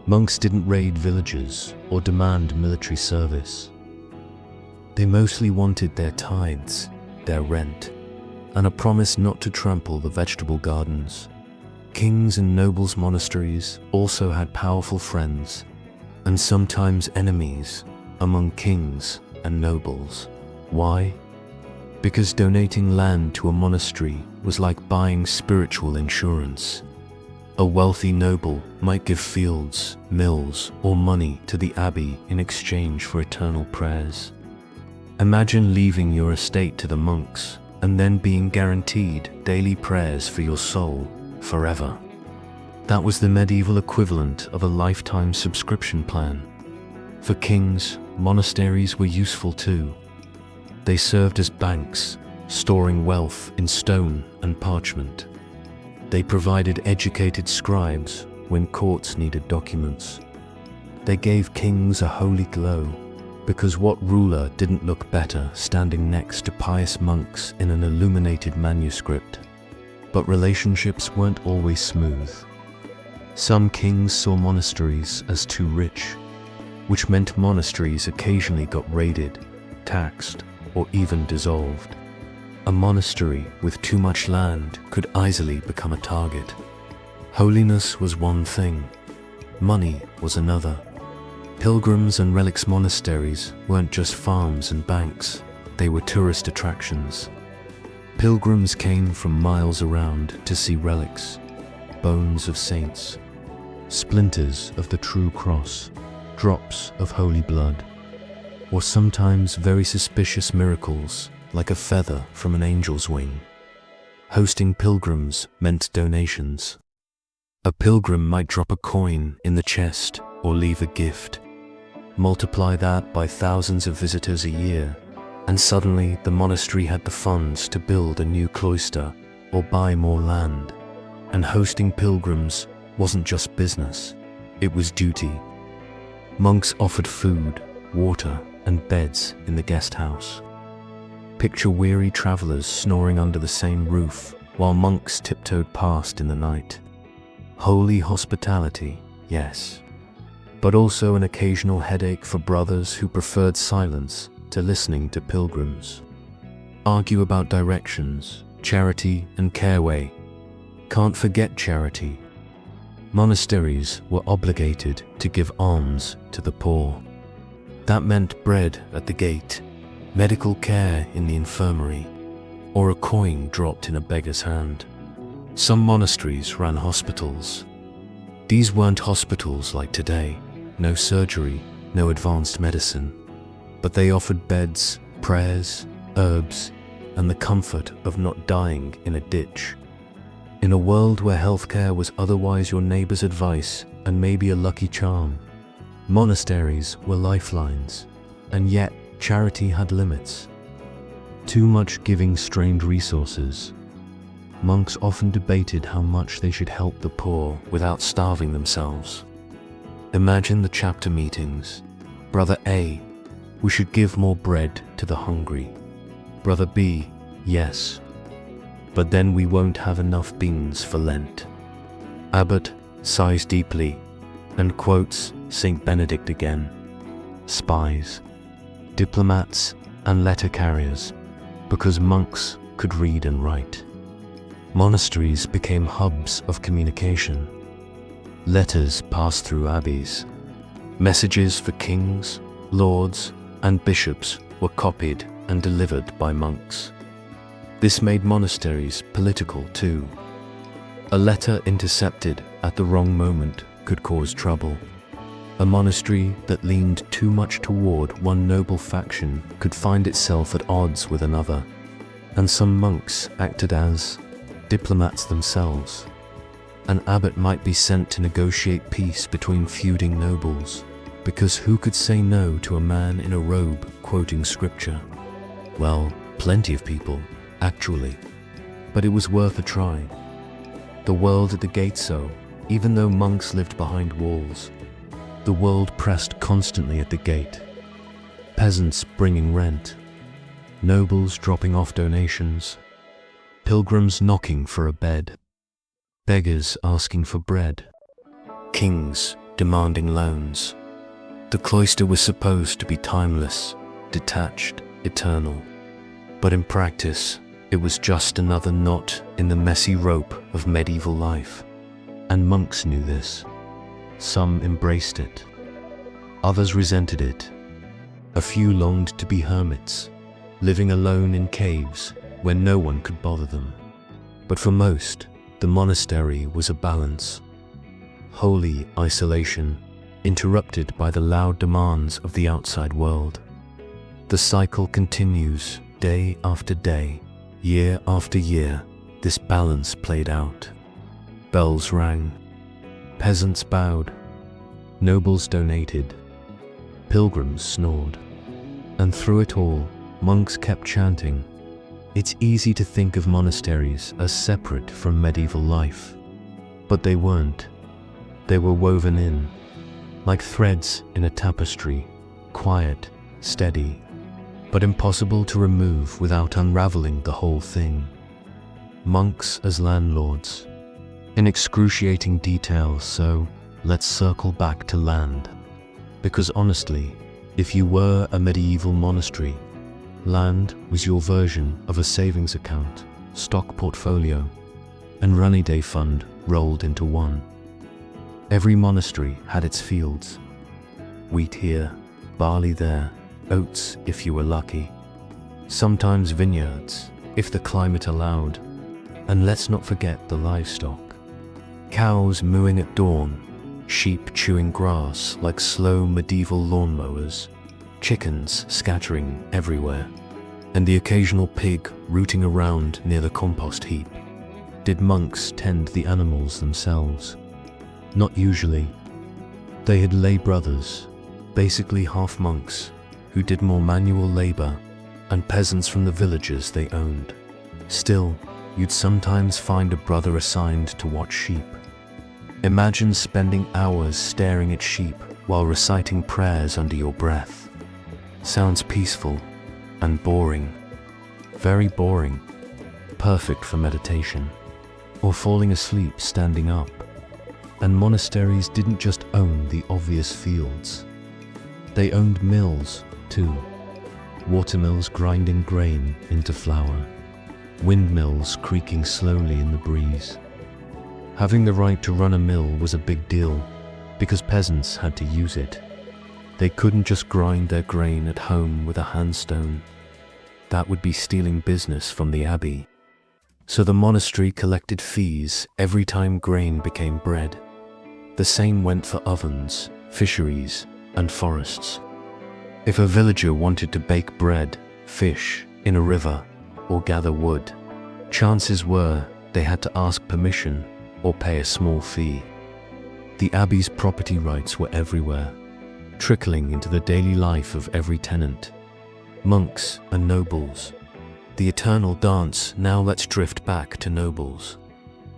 Monks didn't raid villages or demand military service. They mostly wanted their tithes, their rent, and a promise not to trample the vegetable gardens. Kings and nobles' monasteries also had powerful friends, and sometimes enemies, among kings and nobles. Why? Because donating land to a monastery was like buying spiritual insurance. A wealthy noble might give fields, mills, or money to the abbey in exchange for eternal prayers. Imagine leaving your estate to the monks and then being guaranteed daily prayers for your soul forever. That was the medieval equivalent of a lifetime subscription plan. For kings, monasteries were useful too. They served as banks, storing wealth in stone and parchment. They provided educated scribes when courts needed documents. They gave kings a holy glow, because what ruler didn't look better standing next to pious monks in an illuminated manuscript? But relationships weren't always smooth. Some kings saw monasteries as too rich, which meant monasteries occasionally got raided, taxed, or even dissolved. A monastery with too much land could easily become a target. Holiness was one thing, money was another. Pilgrims and relics monasteries weren't just farms and banks, they were tourist attractions. Pilgrims came from miles around to see relics, bones of saints, splinters of the true cross, drops of holy blood, or sometimes very suspicious miracles like a feather from an angel's wing. Hosting pilgrims meant donations. A pilgrim might drop a coin in the chest or leave a gift. Multiply that by thousands of visitors a year, and suddenly the monastery had the funds to build a new cloister or buy more land. And hosting pilgrims wasn't just business, it was duty. Monks offered food, water, and beds in the guest house. Picture weary travelers snoring under the same roof while monks tiptoed past in the night. Holy hospitality, yes, but also an occasional headache for brothers who preferred silence to listening to pilgrims. Argue about directions, charity, and careway. Can't forget charity. Monasteries were obligated to give alms to the poor. That meant bread at the gate, medical care in the infirmary, or a coin dropped in a beggar's hand. Some monasteries ran hospitals. These weren't hospitals like today, no surgery, no advanced medicine, but they offered beds, prayers, herbs, and the comfort of not dying in a ditch. In a world where healthcare was otherwise your neighbor's advice and maybe a lucky charm, monasteries were lifelines, and yet charity had limits. Too much giving strained resources. Monks often debated how much they should help the poor without starving themselves. Imagine the chapter meetings. Brother A, we should give more bread to the hungry. Brother B, yes, but then we won't have enough beans for Lent. Abbot sighs deeply and quotes Saint Benedict again. Spies. diplomats, and letter carriers, because monks could read and write. Monasteries became hubs of communication. Letters passed through abbeys. Messages for kings, lords, and bishops were copied and delivered by monks. This made monasteries political too. A letter intercepted at the wrong moment could cause trouble. A monastery that leaned too much toward one noble faction could find itself at odds with another, and some monks acted as diplomats themselves. An abbot might be sent to negotiate peace between feuding nobles, because who could say no to a man in a robe quoting scripture? Well, plenty of people, actually, but it was worth a try. The world at the gate so, even though monks lived behind walls. The world pressed constantly at the gate. Peasants bringing rent, nobles dropping off donations, pilgrims knocking for a bed, beggars asking for bread, kings demanding loans. The cloister was supposed to be timeless, detached, eternal. But in practice, it was just another knot in the messy rope of medieval life. And monks knew this. Some embraced it. Others resented it. A few longed to be hermits, living alone in caves where no one could bother them. But for most, the monastery was a balance. Holy isolation, interrupted by the loud demands of the outside world. The cycle continues day after day, year after year. This balance played out. Bells rang. Peasants bowed. Nobles donated. Pilgrims snored. And through it all, monks kept chanting. It's easy to think of monasteries as separate from medieval life, but they weren't. They were woven in, like threads in a tapestry, quiet, steady, but impossible to remove without unraveling the whole thing. Monks as landlords, in excruciating detail, so let's circle back to land. Because honestly, if you were a medieval monastery, land was your version of a savings account, stock portfolio, and rainy day fund rolled into one. Every monastery had its fields. Wheat here, barley there, oats if you were lucky. Sometimes vineyards, if the climate allowed. And let's not forget the livestock. Cows mooing at dawn, sheep chewing grass like slow medieval lawnmowers, chickens scattering everywhere, and the occasional pig rooting around near the compost heap. Did monks tend the animals themselves? Not usually. They had lay brothers, basically half monks, who did more manual labor, and peasants from the villages they owned. Still, you'd sometimes find a brother assigned to watch sheep. Imagine spending hours staring at sheep while reciting prayers under your breath. Sounds peaceful and boring. Very boring. Perfect for meditation. Or falling asleep standing up. And monasteries didn't just own the obvious fields. They owned mills, too. Watermills grinding grain into flour. Windmills creaking slowly in the breeze. Having the right to run a mill was a big deal, because peasants had to use it. They couldn't just grind their grain at home with a handstone. That would be stealing business from the abbey. So the monastery collected fees every time grain became bread. The same went for ovens, fisheries, and forests. If a villager wanted to bake bread, fish, in a river, or gather wood, chances were they had to ask permission or pay a small fee. The abbey's property rights were everywhere, trickling into the daily life of every tenant. Monks and nobles. The eternal dance. Now let's drift back to nobles.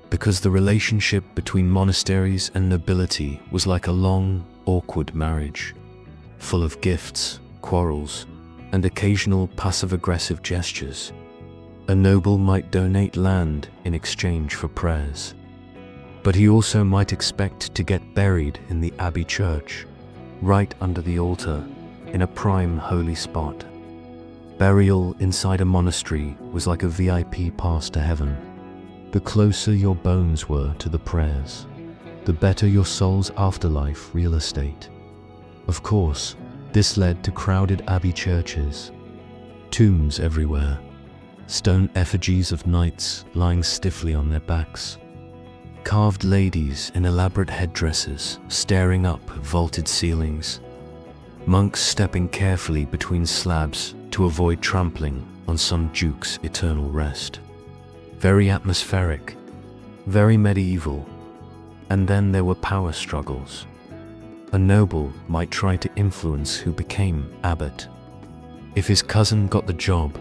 Because the relationship between monasteries and nobility was like a long, awkward marriage, full of gifts, quarrels, and occasional passive-aggressive gestures. A noble might donate land in exchange for prayers, but he also might expect to get buried in the abbey church, right under the altar, in a prime holy spot. Burial inside a monastery was like a VIP pass to heaven. The closer your bones were to the prayers, the better your soul's afterlife real estate. Of course, this led to crowded abbey churches, tombs everywhere, stone effigies of knights lying stiffly on their backs, carved ladies in elaborate headdresses staring up at vaulted ceilings, monks stepping carefully between slabs to avoid trampling on some duke's eternal rest. Very atmospheric, very medieval. And then there were power struggles. A noble might try to influence who became abbot. If his cousin got the job,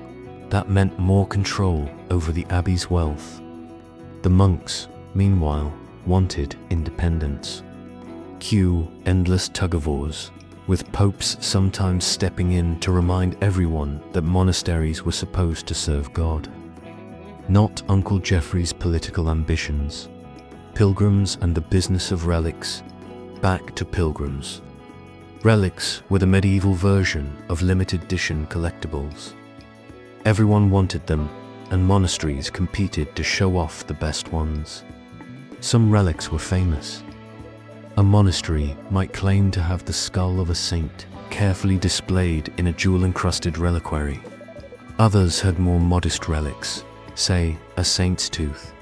that meant more control over the abbey's wealth. The monks, meanwhile, wanted independence. Cue endless tug-of-wars, with popes sometimes stepping in to remind everyone that monasteries were supposed to serve God, not Uncle Geoffrey's political ambitions. Pilgrims and the business of relics. Back to pilgrims. Relics were the medieval version of limited edition collectibles. Everyone wanted them, and monasteries competed to show off the best ones. Some relics were famous. A monastery might claim to have the skull of a saint carefully displayed in a jewel-encrusted reliquary. Others had more modest relics, say a saint's tooth,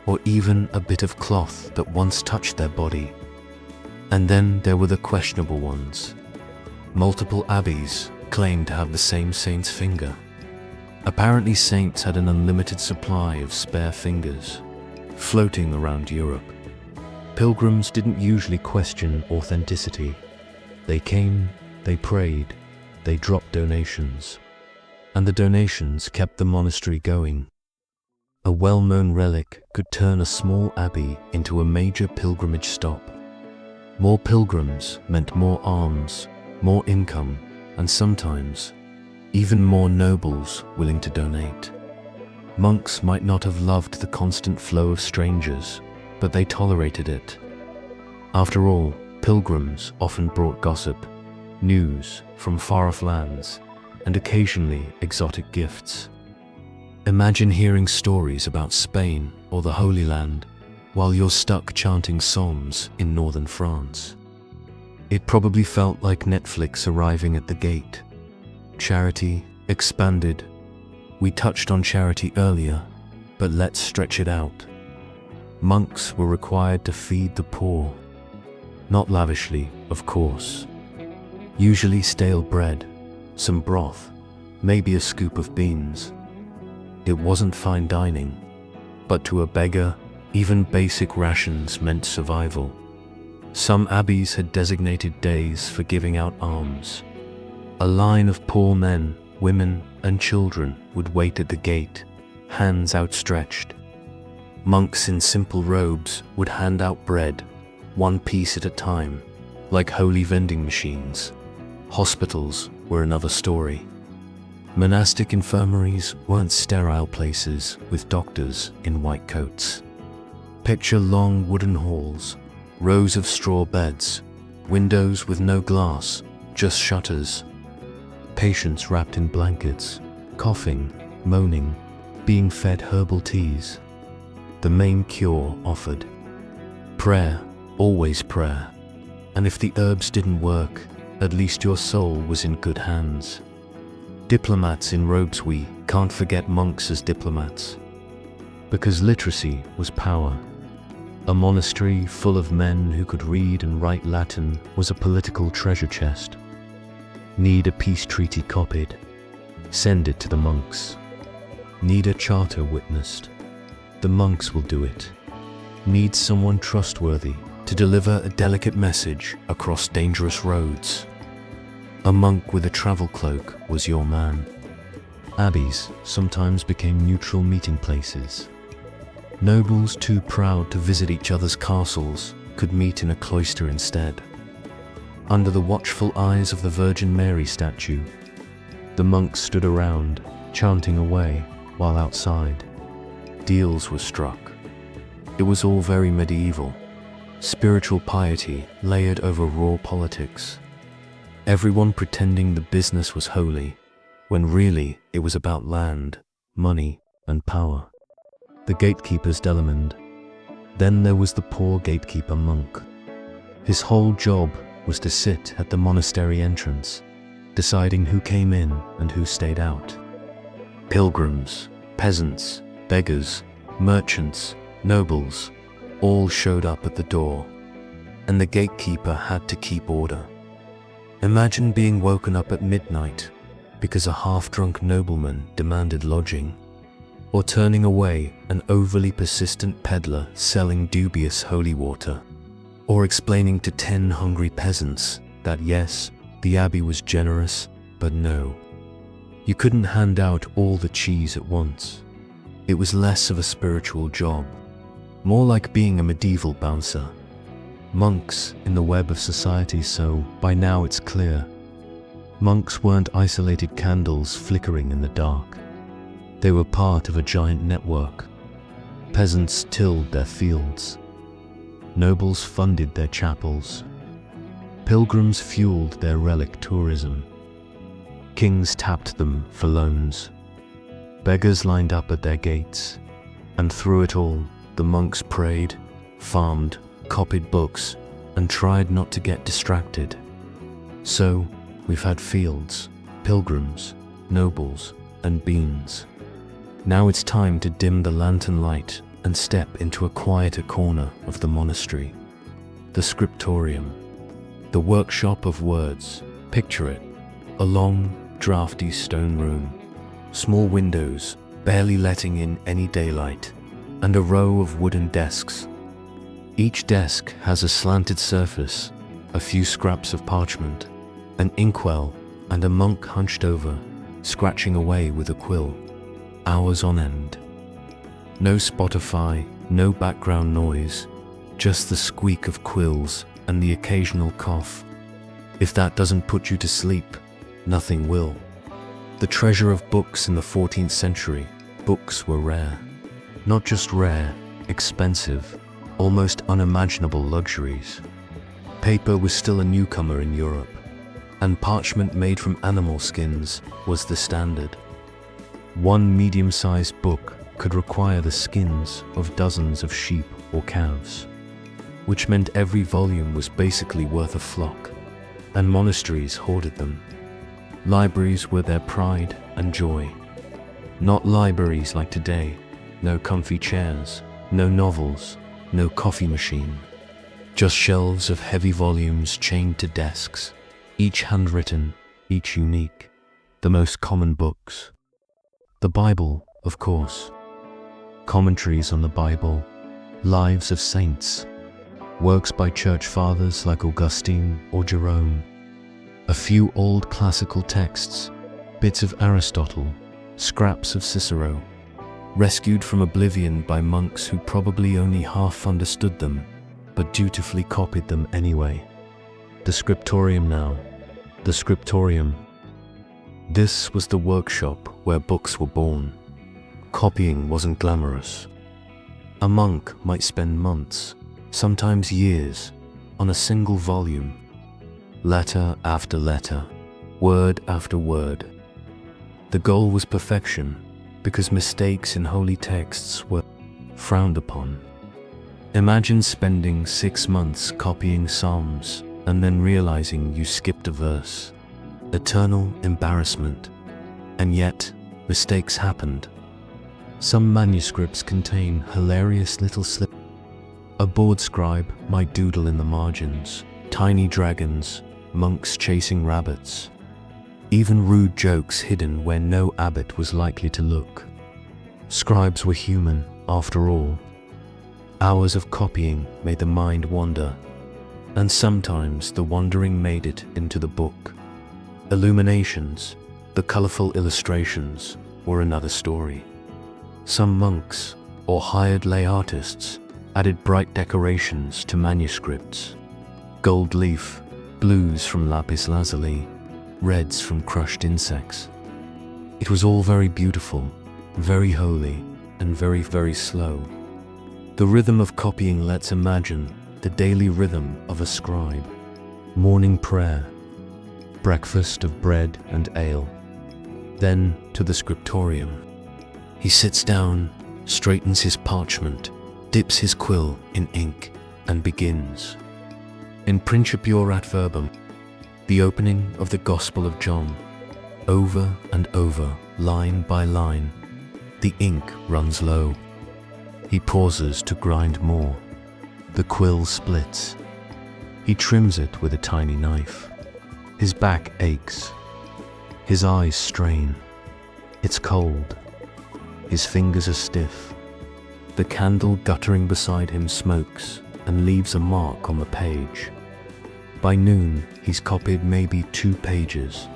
or even a bit of cloth that once touched their body. And then there were the questionable ones. Multiple abbeys claimed to have the same saint's finger. Apparently saints had an unlimited supply of spare fingers, floating around Europe. Pilgrims didn't usually question authenticity. They came, they prayed, they dropped donations. And the donations kept the monastery going. A well-known relic could turn a small abbey into a major pilgrimage stop. More pilgrims meant more alms, more income, and sometimes even more nobles willing to donate. Monks might not have loved the constant flow of strangers, but they tolerated it. After all, pilgrims often brought gossip, news from far-off lands, and occasionally exotic gifts. Imagine hearing stories about Spain or the Holy Land while you're stuck chanting psalms in northern France. It probably felt like Netflix arriving at the gate. Charity expanded. We touched on charity earlier, but let's stretch it out. Monks were required to feed the poor. Not lavishly, of course. Usually stale bread, some broth, maybe a scoop of beans. It wasn't fine dining, but to a beggar, even basic rations meant survival. Some abbeys had designated days for giving out alms. A line of poor men, women, and children would wait at the gate, hands outstretched. Monks in simple robes would hand out bread, one piece at a time, like holy vending machines. Hospitals were another story. Monastic infirmaries weren't sterile places with doctors in white coats. Picture long wooden halls, rows of straw beds, windows with no glass, just shutters. Patients wrapped in blankets, coughing, moaning, being fed herbal teas. The main cure offered. Prayer, always prayer. And if the herbs didn't work, at least your soul was in good hands. Diplomats in robes, we can't forget monks as diplomats. Because literacy was power. A monastery full of men who could read and write Latin was a political treasure chest. Need a peace treaty copied? Send it to the monks. Need a charter witnessed? The monks will do it. Need someone trustworthy to deliver a delicate message across dangerous roads? A monk with a travel cloak was your man. Abbeys sometimes became neutral meeting places. Nobles too proud to visit each other's castles could meet in a cloister instead. Under the watchful eyes of the Virgin Mary statue, the monks stood around, chanting away, while outside deals were struck. It was all very medieval, spiritual piety layered over raw politics. everyone pretending the business was holy, when really it was about land, money, and power. The gatekeeper's Delamond. Then there was the poor gatekeeper monk. His whole job was to sit at the monastery entrance, deciding who came in and who stayed out. Pilgrims, peasants, beggars, merchants, nobles, all showed up at the door, and the gatekeeper had to keep order. Imagine being woken up at midnight because a half-drunk nobleman demanded lodging, or turning away an overly persistent peddler selling dubious holy water, or explaining to 10 hungry peasants that yes, the abbey was generous, but no. You couldn't hand out all the cheese at once. It was less of a spiritual job, more like being a medieval bouncer. Monks in the web of society, so by now it's clear. Monks weren't isolated candles flickering in the dark. They were part of a giant network. Peasants tilled their fields. Nobles funded their chapels. Pilgrims fueled their relic tourism. Kings tapped them for loans. Beggars lined up at their gates. And through it all, the monks prayed, farmed, copied books, and tried not to get distracted. So, we've had fields, pilgrims, nobles, and beans. Now it's time to dim the lantern light and step into a quieter corner of the monastery. The scriptorium. The workshop of words. Picture it. A long, drafty stone room. Small windows, barely letting in any daylight, and a row of wooden desks. Each desk has a slanted surface, a few scraps of parchment, an inkwell, and a monk hunched over, scratching away with a quill, hours on end. No Spotify, no background noise, just the squeak of quills and the occasional cough. If that doesn't put you to sleep, nothing will. The treasure of books in the 14th century, books were rare. Not just rare, expensive, almost unimaginable luxuries. Paper was still a newcomer in Europe, and parchment made from animal skins was the standard. One medium-sized book could require the skins of dozens of sheep or calves, which meant every volume was basically worth a flock, and monasteries hoarded them. Libraries were their pride and joy. Not libraries like today, no comfy chairs, no novels, no coffee machine. Just shelves of heavy volumes chained to desks, each handwritten, each unique, the most common books. The Bible, of course. Commentaries on the Bible, lives of saints, works by church fathers like Augustine or Jerome, a few old classical texts, bits of Aristotle, scraps of Cicero, rescued from oblivion by monks who probably only half understood them, but dutifully copied them anyway. The scriptorium now. The scriptorium. This was the workshop where books were born. Copying wasn't glamorous. A monk might spend months, sometimes years, on a single volume. Letter after letter, word after word. The goal was perfection, because mistakes in holy texts were frowned upon. Imagine spending 6 months copying Psalms and then realizing you skipped a verse. Eternal embarrassment. And yet, mistakes happened. Some manuscripts contain hilarious little slips. A bored scribe might doodle in the margins, tiny dragons, monks chasing rabbits, even rude jokes hidden where no abbot was likely to look. Scribes were human, after all. Hours of copying made the mind wander, and sometimes the wandering made it into the book. Illuminations, the colorful illustrations, were another story. Some monks, or hired lay artists, added bright decorations to manuscripts. Gold leaf, blues from lapis lazuli, reds from crushed insects. It was all very beautiful, very holy, and very, very slow. The rhythm of copying lets imagine the daily rhythm of a scribe. Morning prayer. breakfast of bread and ale. Then to the scriptorium. He sits down, straightens his parchment, dips his quill in ink, and begins. In Principior ad verbum, the opening of the Gospel of John, over and over, line by line, the ink runs low. He pauses to grind more. The quill splits. He trims it with a tiny knife. His back aches. His eyes strain. It's cold. His fingers are stiff. The candle guttering beside him smokes and leaves a mark on the page. By noon, he's copied maybe 2 pages.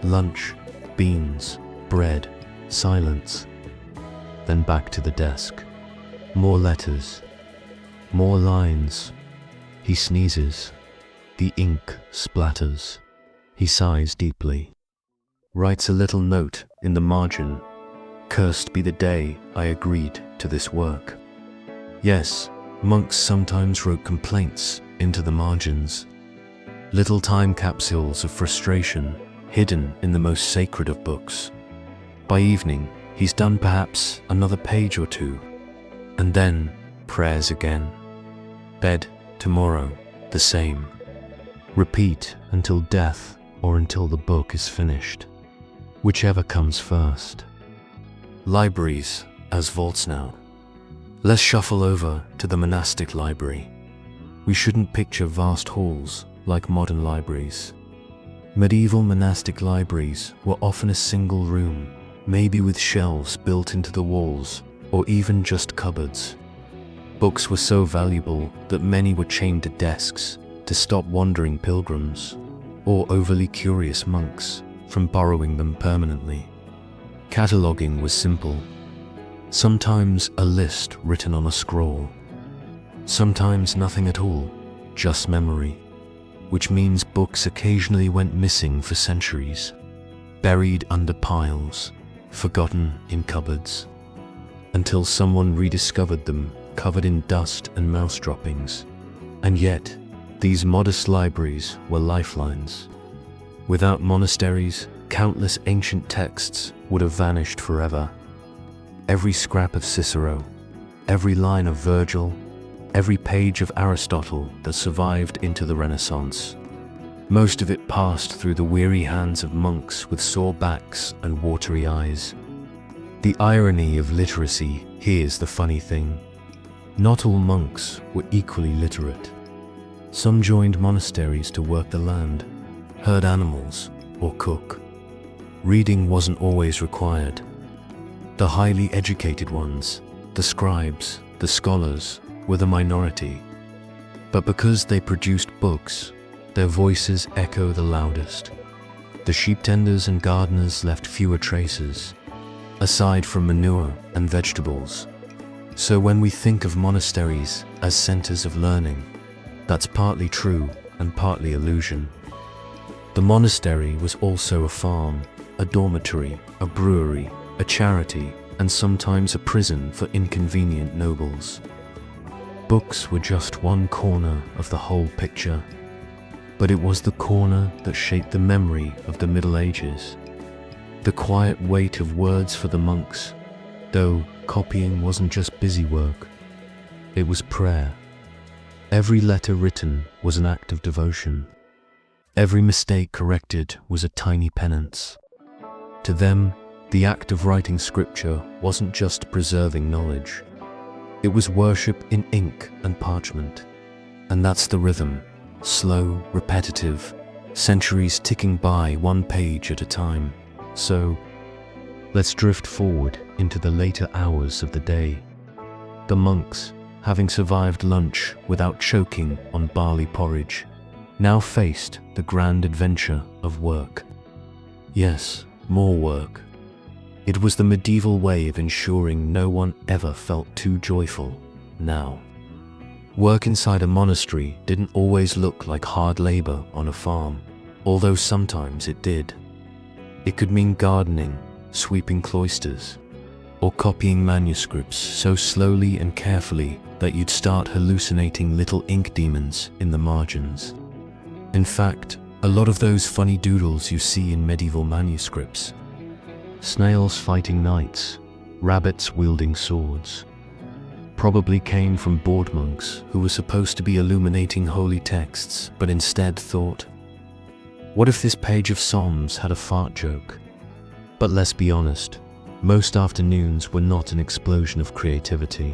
Lunch, beans, bread, silence. Then back to the desk. More letters. More lines. He sneezes. The ink splatters. He sighs deeply. Writes a little note in the margin. Cursed be the day I agreed to this work. Yes, monks sometimes wrote complaints into the margins. Little time capsules of frustration hidden in the most sacred of books. By evening, he's done perhaps another page or 2. And then prayers again. Bed tomorrow, the same. Repeat until death or until the book is finished. Whichever comes first. Libraries as vaults now. Let's shuffle over to the monastic library. We shouldn't picture vast halls like modern libraries. Medieval monastic libraries were often a single room, maybe with shelves built into the walls, or even just cupboards. Books were so valuable that many were chained to desks to stop wandering pilgrims, or overly curious monks, from borrowing them permanently. Cataloguing was simple. Sometimes a list written on a scroll. Sometimes nothing at all, just memory, which means books occasionally went missing for centuries, buried under piles, forgotten in cupboards, until someone rediscovered them covered in dust and mouse droppings. And yet, these modest libraries were lifelines. Without monasteries, countless ancient texts would have vanished forever. Every scrap of Cicero, every line of Virgil, every page of Aristotle that survived into the Renaissance. Most of it passed through the weary hands of monks with sore backs and watery eyes. The irony of literacy, here's the funny thing. Not all monks were equally literate. Some joined monasteries to work the land, herd animals, or cook. Reading wasn't always required. The highly educated ones, the scribes, the scholars, were the minority. But because they produced books, their voices echo the loudest. The sheep tenders and gardeners left fewer traces, aside from manure and vegetables. So when we think of monasteries as centers of learning, that's partly true and partly illusion. The monastery was also a farm, a dormitory, a brewery, a charity, and sometimes a prison for inconvenient nobles. Books were just one corner of the whole picture, but it was the corner that shaped the memory of the Middle Ages. The quiet weight of words for the monks, though copying wasn't just busy work, it was prayer. Every letter written was an act of devotion. Every mistake corrected was a tiny penance. To them, the act of writing scripture wasn't just preserving knowledge. It was worship in ink and parchment. And that's the rhythm, slow, repetitive, centuries ticking by one page at a time. So, let's drift forward into the later hours of the day. The monks, having survived lunch without choking on barley porridge, now faced the grand adventure of work. Yes, more work. It was the medieval way of ensuring no one ever felt too joyful now. Work inside a monastery didn't always look like hard labor on a farm, although sometimes it did. It could mean gardening, sweeping cloisters, or copying manuscripts so slowly and carefully that you'd start hallucinating little ink demons in the margins. In fact, A lot of those funny doodles you see in medieval manuscripts. Snails fighting knights, rabbits wielding swords. Probably came from bored monks who were supposed to be illuminating holy texts, but instead thought, what if this page of Psalms had a fart joke? But let's be honest, most afternoons were not an explosion of creativity.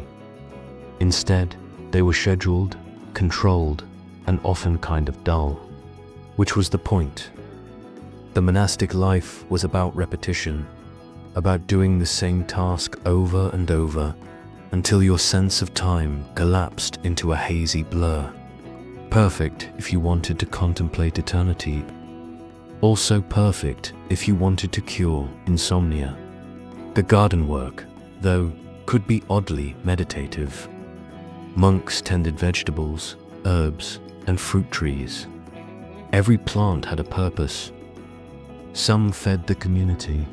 Instead, they were scheduled, controlled, and often kind of dull. Which was the point. The monastic life was about repetition, about doing the same task over and over, until your sense of time collapsed into a hazy blur. Perfect if you wanted to contemplate eternity. Also perfect if you wanted to cure insomnia. The garden work, though, could be oddly meditative. Monks tended vegetables, herbs, and fruit trees. Every plant had a purpose. Some fed the community,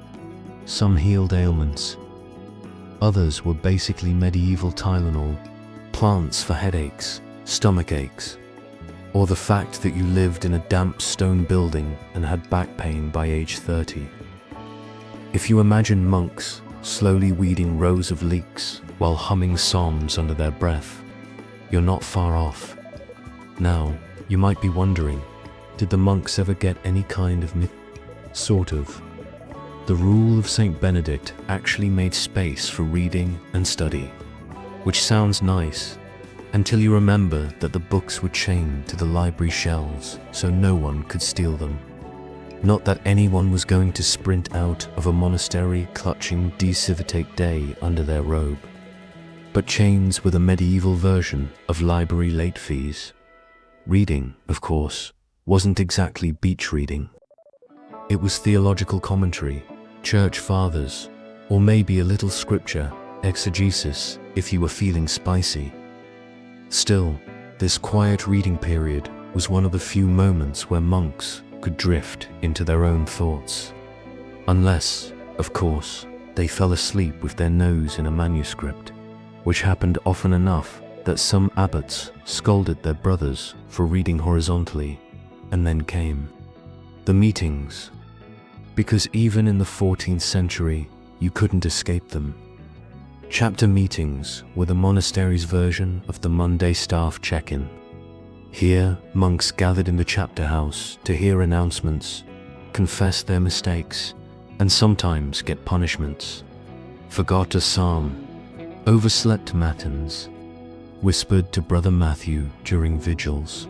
some healed ailments. Others were basically medieval Tylenol, plants for headaches, stomach aches, or the fact that you lived in a damp stone building and had back pain by age 30. If you imagine monks slowly weeding rows of leeks while humming psalms under their breath, you're not far off. Now, you might be wondering, did the monks ever get any kind of myth? Sort of. The rule of Saint Benedict actually made space for reading and study, which sounds nice, until you remember that the books were chained to the library shelves so no one could steal them. Not that anyone was going to sprint out of a monastery clutching De Civitate Dei under their robe, but chains were the medieval version of library late fees. Reading, of course, wasn't exactly beach reading. It was theological commentary, church fathers, or maybe a little scripture, exegesis, if you were feeling spicy. Still, this quiet reading period was one of the few moments where monks could drift into their own thoughts. Unless, of course, they fell asleep with their nose in a manuscript, which happened often enough that some abbots scolded their brothers for reading horizontally, and then came the meetings, because even in the 14th century, you couldn't escape them. Chapter meetings were the monastery's version of the Monday staff check-in. Here, monks gathered in the chapter house to hear announcements, confess their mistakes, and sometimes get punishments. Forgot a psalm, overslept matins, whispered to Brother Matthew during vigils.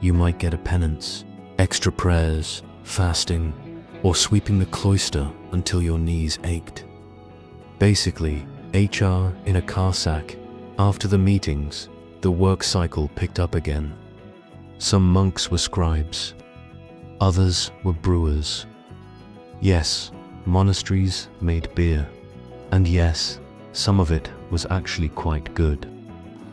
You might get a penance, extra prayers, fasting, or sweeping the cloister until your knees ached. Basically, HR in a car sack. After the meetings, the work cycle picked up again. Some monks were scribes. Others were brewers. Yes, monasteries made beer. And yes, some of it was actually quite good.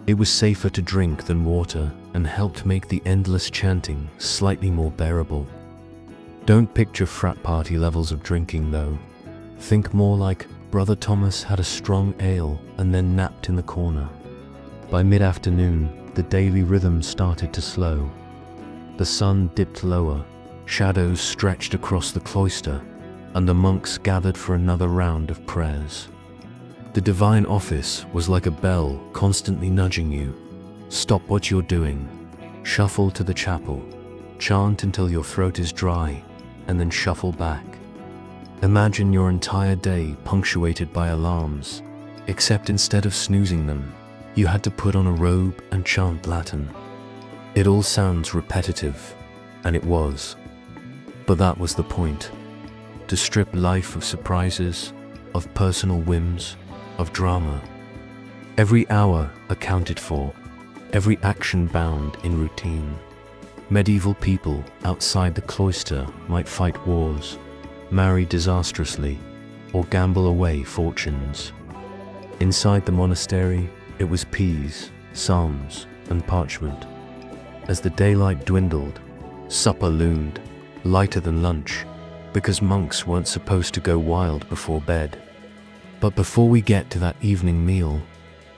It was safer to drink than water and helped make the endless chanting slightly more bearable. Don't picture frat party levels of drinking though. Think more like Brother Thomas had a strong ale and then napped in the corner. By mid-afternoon, the daily rhythm started to slow. The sun dipped lower, shadows stretched across the cloister, and the monks gathered for another round of prayers. The divine office was like a bell constantly nudging you. Stop what you're doing, shuffle to the chapel, chant until your throat is dry, and then shuffle back. Imagine your entire day punctuated by alarms, except instead of snoozing them, you had to put on a robe and chant Latin. It all sounds repetitive, and it was. But that was the point. To strip life of surprises, of personal whims, of drama. Every hour accounted for, every action bound in routine. Medieval people outside the cloister might fight wars, marry disastrously, or gamble away fortunes. Inside the monastery, it was peas, psalms, and parchment. As the daylight dwindled, supper loomed, lighter than lunch, because monks weren't supposed to go wild before bed. But before we get to that evening meal,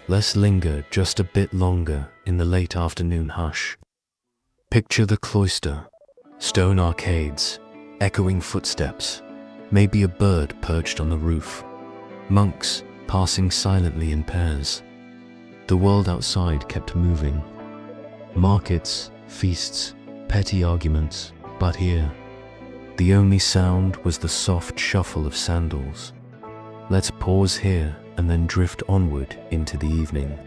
let's linger just a bit longer in the late afternoon hush. Picture the cloister, Stone arcades, echoing footsteps, maybe a bird perched on the roof. Monks passing silently in pairs. The world outside kept moving. Markets, feasts, petty arguments, but here, the only sound was the soft shuffle of sandals. Let's pause here and then drift onward into the evening,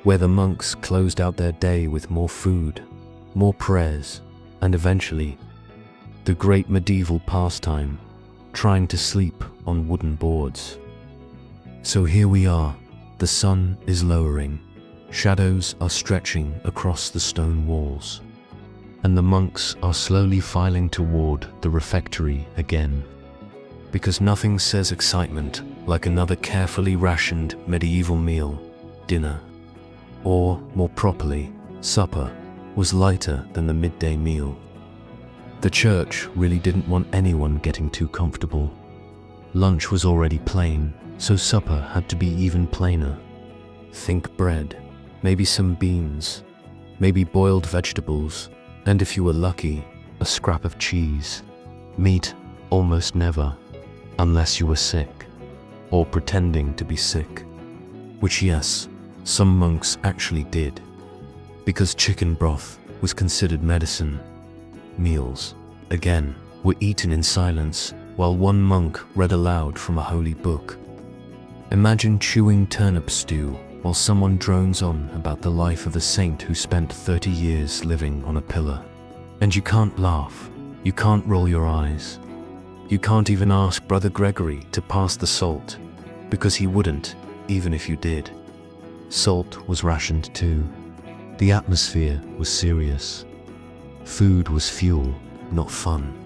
where the monks closed out their day with more food, more prayers, and eventually, the great medieval pastime, trying to sleep on wooden boards. So here we are, the sun is lowering, shadows are stretching across the stone walls, and the monks are slowly filing toward the refectory again. Because nothing says excitement like another carefully rationed medieval meal, dinner, or, more properly, supper, was lighter than the midday meal. The church really didn't want anyone getting too comfortable. Lunch was already plain, so supper had to be even plainer. Think bread, maybe some beans, maybe boiled vegetables, and if you were lucky, a scrap of cheese. Meat, almost never, unless you were sick, or pretending to be sick. Which, yes, some monks actually did, because chicken broth was considered medicine. Meals, again, were eaten in silence while one monk read aloud from a holy book. Imagine chewing turnip stew while someone drones on about the life of a saint who spent 30 years living on a pillar. And you can't laugh, you can't roll your eyes. You can't even ask Brother Gregory to pass the salt, because he wouldn't, even if you did. Salt was rationed too. The atmosphere was serious. Food was fuel, not fun.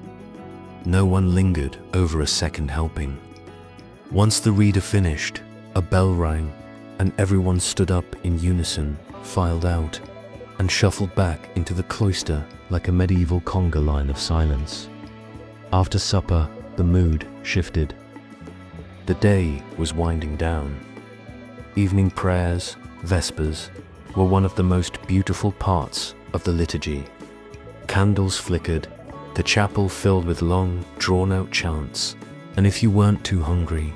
No one lingered over a second helping. Once the reader finished, a bell rang, and everyone stood up in unison, filed out, and shuffled back into the cloister like a medieval conga line of silence. After supper, the mood shifted. The day was winding down. Evening prayers, vespers, were one of the most beautiful parts of the liturgy. Candles flickered, the chapel filled with long, drawn-out chants, and if you weren't too hungry,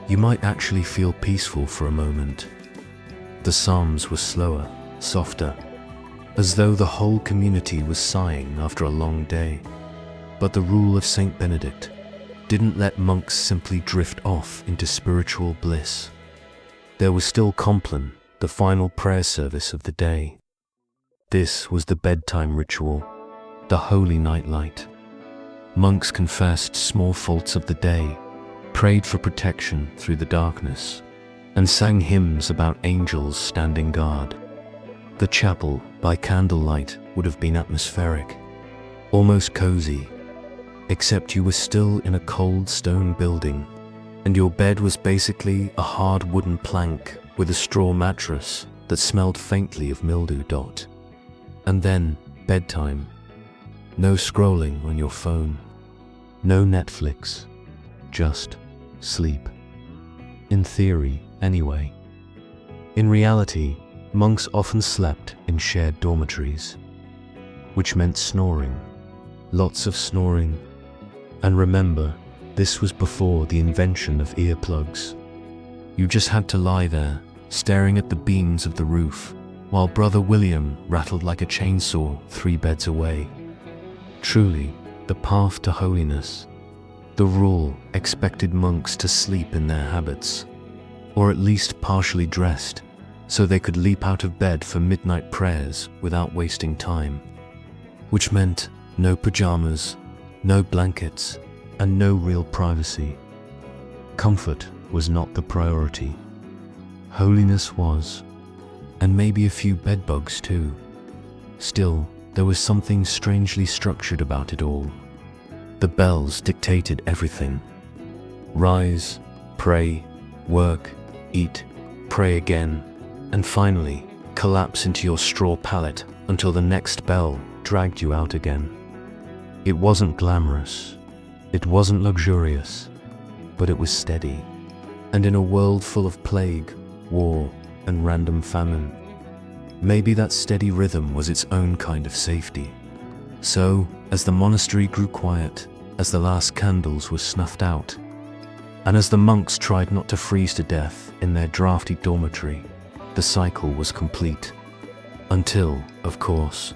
you might actually feel peaceful for a moment. The psalms were slower, softer, as though the whole community was sighing after a long day. But the rule of Saint Benedict didn't let monks simply drift off into spiritual bliss. There was still Compline, the final prayer service of the day. This was the bedtime ritual, the holy nightlight. Monks confessed small faults of the day, prayed for protection through the darkness, and sang hymns about angels standing guard. The chapel, by candlelight, would have been atmospheric, almost cozy, except you were still in a cold stone building, and your bed was basically a hard wooden plank with a straw mattress that smelled faintly of mildew. And then, bedtime. No scrolling on your phone. No Netflix. Just sleep. In theory, anyway. In reality, monks often slept in shared dormitories, which meant snoring. Lots of snoring. And remember, this was before the invention of earplugs. You just had to lie there, staring at the beams of the roof, while Brother William rattled like a chainsaw 3 beds away. Truly, the path to holiness. The rule expected monks to sleep in their habits, or at least partially dressed, so they could leap out of bed for midnight prayers without wasting time. Which meant no pajamas, no blankets, and no real privacy. Comfort was not the priority. Holiness was, and maybe a few bedbugs too. Still, there was something strangely structured about it all. The bells dictated everything. Rise, pray, work, eat, pray again, and finally, collapse into your straw pallet until the next bell dragged you out again. It wasn't glamorous, it wasn't luxurious, but it was steady. And in a world full of plague, war, and random famine, maybe that steady rhythm was its own kind of safety. So, as the monastery grew quiet, as the last candles were snuffed out, and as the monks tried not to freeze to death in their drafty dormitory, the cycle was complete. Until, of course,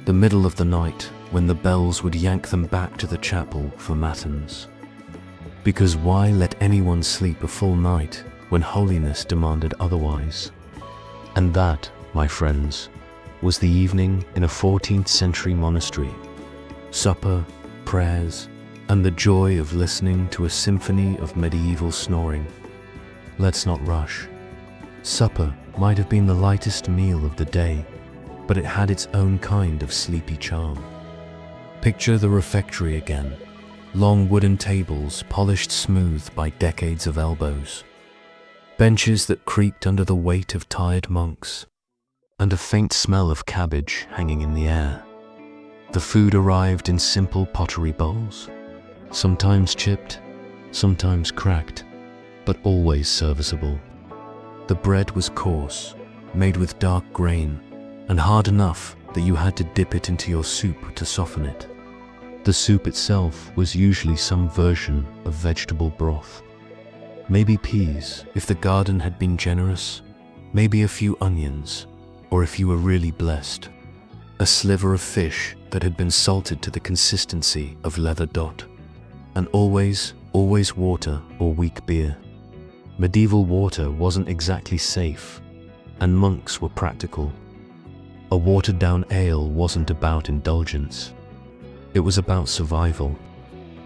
the middle of the night, when the bells would yank them back to the chapel for matins. Because why let anyone sleep a full night when holiness demanded otherwise? And that, my friends, was the evening in a 14th-century monastery. Supper, prayers, and the joy of listening to a symphony of medieval snoring. Let's not rush. Supper might have been the lightest meal of the day, but it had its own kind of sleepy charm. Picture the refectory again. Long wooden tables polished smooth by decades of elbows. Benches that creaked under the weight of tired monks, and a faint smell of cabbage hanging in the air. The food arrived in simple pottery bowls, sometimes chipped, sometimes cracked, but always serviceable. The bread was coarse, made with dark grain, and hard enough that you had to dip it into your soup to soften it. The soup itself was usually some version of vegetable broth. Maybe peas, if the garden had been generous, maybe a few onions, or if you were really blessed, a sliver of fish that had been salted to the consistency of leather dot, and always water or weak beer. Medieval water wasn't exactly safe, and monks were practical. A watered-down ale wasn't about indulgence. It was about survival.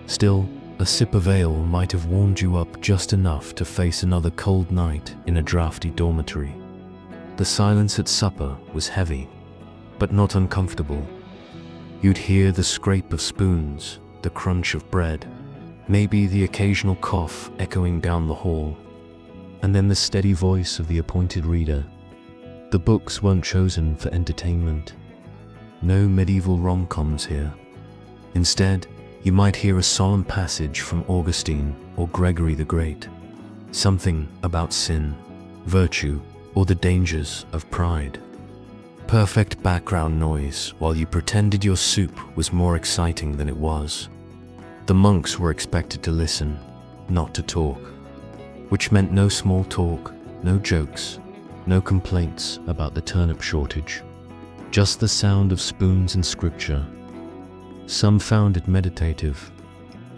Still, a sip of ale might have warmed you up just enough to face another cold night in a drafty dormitory. The silence at supper was heavy, but not uncomfortable. You'd hear the scrape of spoons, the crunch of bread, maybe the occasional cough echoing down the hall, and then the steady voice of the appointed reader. The books weren't chosen for entertainment. No medieval rom-coms here. Instead, you might hear a solemn passage from Augustine or Gregory the Great, something about sin, virtue, or the dangers of pride. Perfect background noise while you pretended your soup was more exciting than it was. The monks were expected to listen, not to talk, which meant no small talk, no jokes, no complaints about the turnip shortage, just the sound of spoons and scripture. Some found it meditative,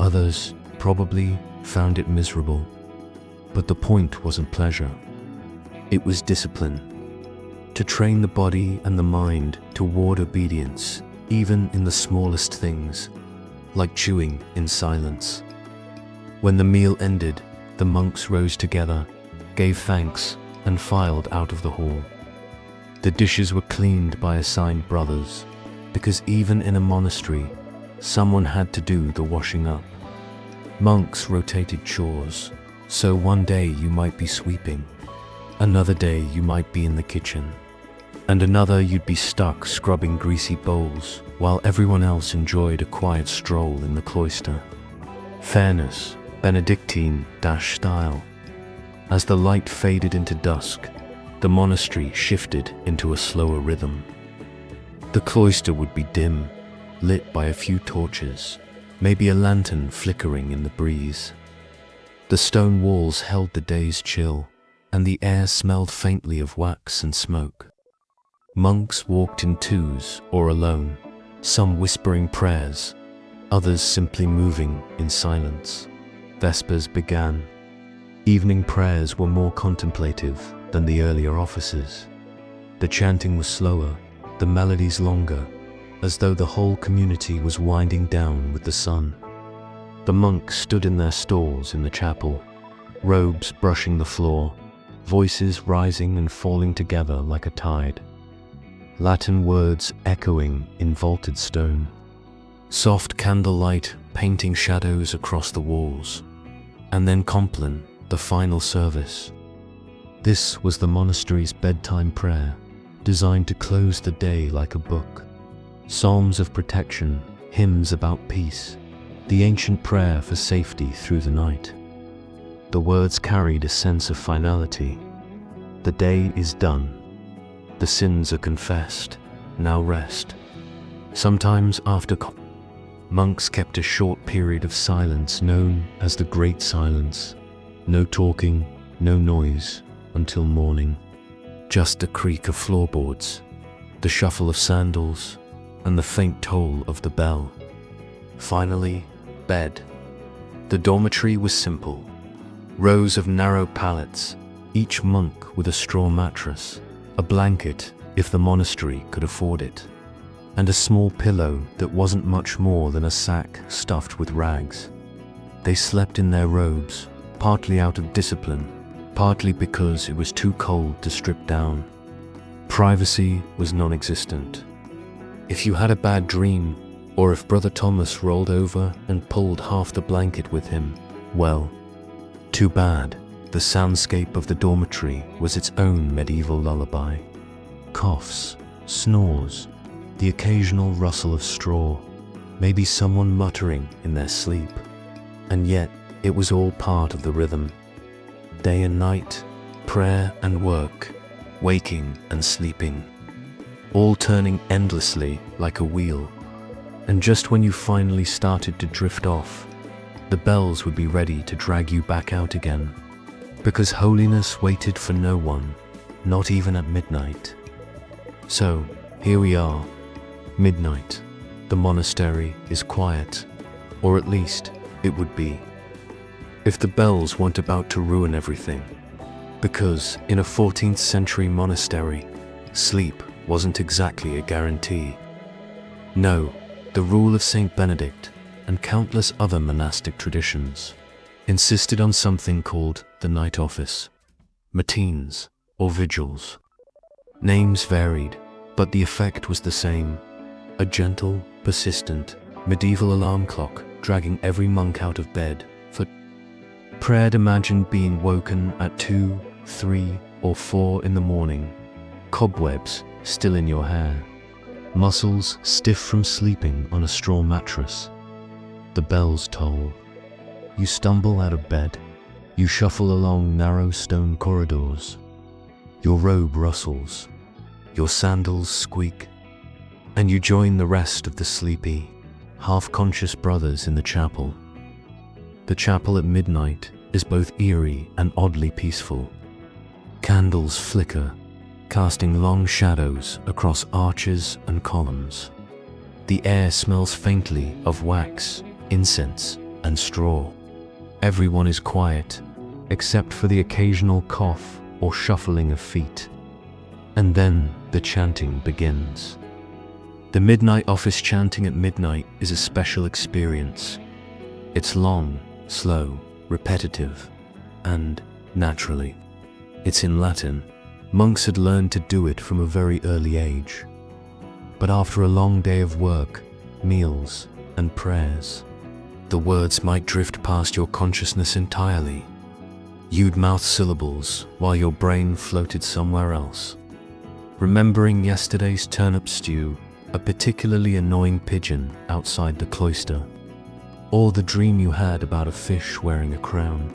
others probably found it miserable. But the point wasn't pleasure. It was discipline. To train the body and the mind toward obedience, even in the smallest things, like chewing in silence. When the meal ended, the monks rose together, gave thanks, and filed out of the hall. The dishes were cleaned by assigned brothers, because even in a monastery, someone had to do the washing up. Monks rotated chores, so one day you might be sweeping, another day you might be in the kitchen, and another you'd be stuck scrubbing greasy bowls while everyone else enjoyed a quiet stroll in the cloister. Fairness, Benedictine-style. As the light faded into dusk, the monastery shifted into a slower rhythm. The cloister would be dim, lit by a few torches, maybe a lantern flickering in the breeze. The stone walls held the day's chill, and the air smelled faintly of wax and smoke. Monks walked in twos or alone, some whispering prayers, others simply moving in silence. Vespers began. Evening prayers were more contemplative than the earlier offices. The chanting was slower, the melodies longer, as though the whole community was winding down with the sun. The monks stood in their stalls in the chapel, robes brushing the floor, voices rising and falling together like a tide. Latin words echoing in vaulted stone. Soft candlelight painting shadows across the walls. And then Compline, the final service. This was the monastery's bedtime prayer, designed to close the day like a book. Psalms of protection, hymns about peace, the ancient prayer for safety through the night. The words carried a sense of finality. The day is done. The sins are confessed. Now rest. Sometimes after monks kept a short period of silence known as the Great Silence. No talking, no noise, until morning. Just the creak of floorboards, the shuffle of sandals, and the faint toll of the bell. Finally, bed. The dormitory was simple. Rows of narrow pallets, each monk with a straw mattress, a blanket if the monastery could afford it, and a small pillow that wasn't much more than a sack stuffed with rags. They slept in their robes, partly out of discipline, partly because it was too cold to strip down. Privacy was non-existent. If you had a bad dream, or if Brother Thomas rolled over and pulled half the blanket with him, well, too bad. The soundscape of the dormitory was its own medieval lullaby. Coughs, snores, the occasional rustle of straw, maybe someone muttering in their sleep. And yet, it was all part of the rhythm. Day and night, prayer and work, waking and sleeping, all turning endlessly like a wheel. And just when you finally started to drift off, the bells would be ready to drag you back out again. Because holiness waited for no one, not even at midnight. So, here we are. Midnight. The monastery is quiet, or at least it would be, if the bells weren't about to ruin everything. Because in a 14th century monastery, sleep wasn't exactly a guarantee. No, the rule of Saint Benedict and countless other monastic traditions insisted on something called the night office, matins, or vigils. Names varied, but the effect was the same. A gentle, persistent, medieval alarm clock dragging every monk out of bed for prayer. Imagined being woken at 2, 3, or 4 in the morning, cobwebs still in your hair, muscles stiff from sleeping on a straw mattress. The bells toll. You stumble out of bed. You shuffle along narrow stone corridors. Your robe rustles. Your sandals squeak. And you join the rest of the sleepy, half-conscious brothers in the chapel. The chapel at midnight is both eerie and oddly peaceful. Candles flicker, casting long shadows across arches and columns. The air smells faintly of wax, incense, and straw. Everyone is quiet, except for the occasional cough or shuffling of feet. And then the chanting begins. The midnight office chanting at midnight is a special experience. It's long, slow, repetitive, and, naturally, it's in Latin. Monks had learned to do it from a very early age. But after a long day of work, meals, and prayers, the words might drift past your consciousness entirely. You'd mouth syllables while your brain floated somewhere else, remembering yesterday's turnip stew, a particularly annoying pigeon outside the cloister, or the dream you had about a fish wearing a crown.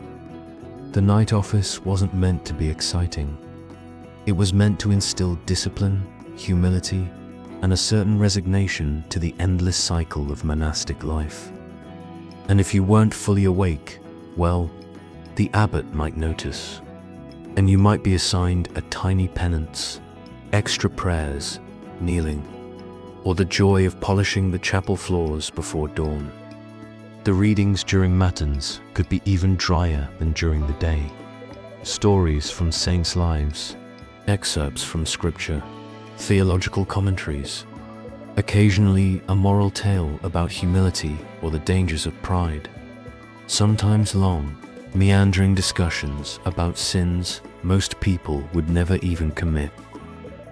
The night office wasn't meant to be exciting. It was meant to instill discipline, humility, and a certain resignation to the endless cycle of monastic life. And if you weren't fully awake, well, the abbot might notice, and you might be assigned a tiny penance, extra prayers, kneeling, or the joy of polishing the chapel floors before dawn. The readings during matins could be even drier than during the day. Stories from saints' lives, excerpts from scripture, theological commentaries, occasionally a moral tale about humility or the dangers of pride. Sometimes long, meandering discussions about sins most people would never even commit.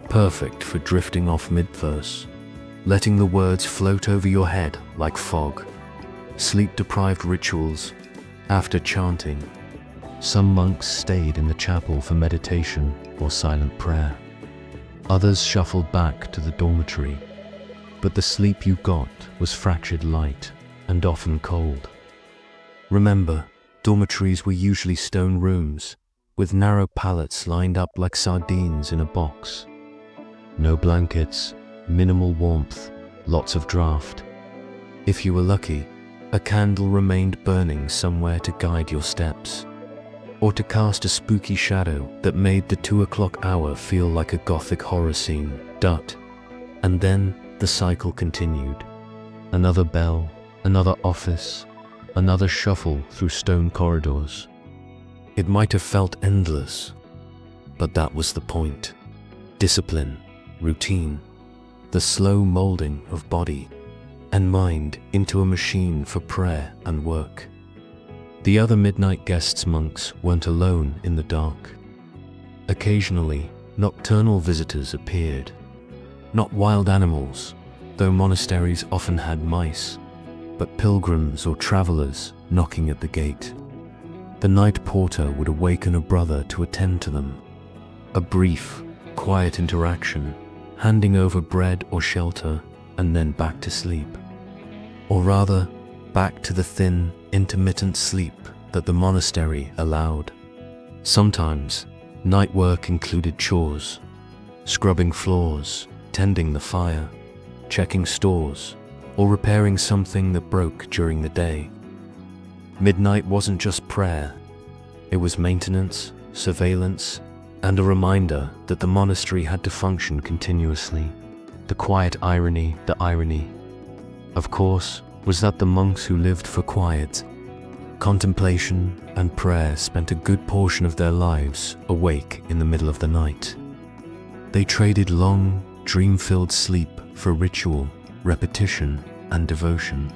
Perfect for drifting off mid-verse, letting the words float over your head like fog. Sleep-deprived rituals after chanting. Some monks stayed in the chapel for meditation or silent prayer. Others shuffled back to the dormitory, but the sleep you got was fractured light and often cold. Remember, dormitories were usually stone rooms with narrow pallets lined up like sardines in a box. No blankets, minimal warmth, lots of draught. If you were lucky, a candle remained burning somewhere to guide your steps, or to cast a spooky shadow that made the 2 o'clock hour feel like a gothic horror scene. And then the cycle continued. Another bell, another office, another shuffle through stone corridors. It might have felt endless, but that was the point. Discipline, routine, the slow molding of body and mind into a machine for prayer and work. The other midnight guests monks weren't alone in the dark. Occasionally, nocturnal visitors appeared. Not wild animals, though monasteries often had mice, but pilgrims or travelers knocking at the gate. The night porter would awaken a brother to attend to them. A brief, quiet interaction, handing over bread or shelter, and then back to sleep. Or rather, back to the thin, intermittent sleep that the monastery allowed. Sometimes, night work included chores, scrubbing floors, tending the fire, checking stores, or repairing something that broke during the day. Midnight wasn't just prayer. It was maintenance, surveillance, and a reminder that the monastery had to function continuously. The quiet irony, of course, was that the monks who lived for quiet, contemplation, and prayer spent a good portion of their lives awake in the middle of the night. They traded long, dream-filled sleep for ritual, repetition, and devotion.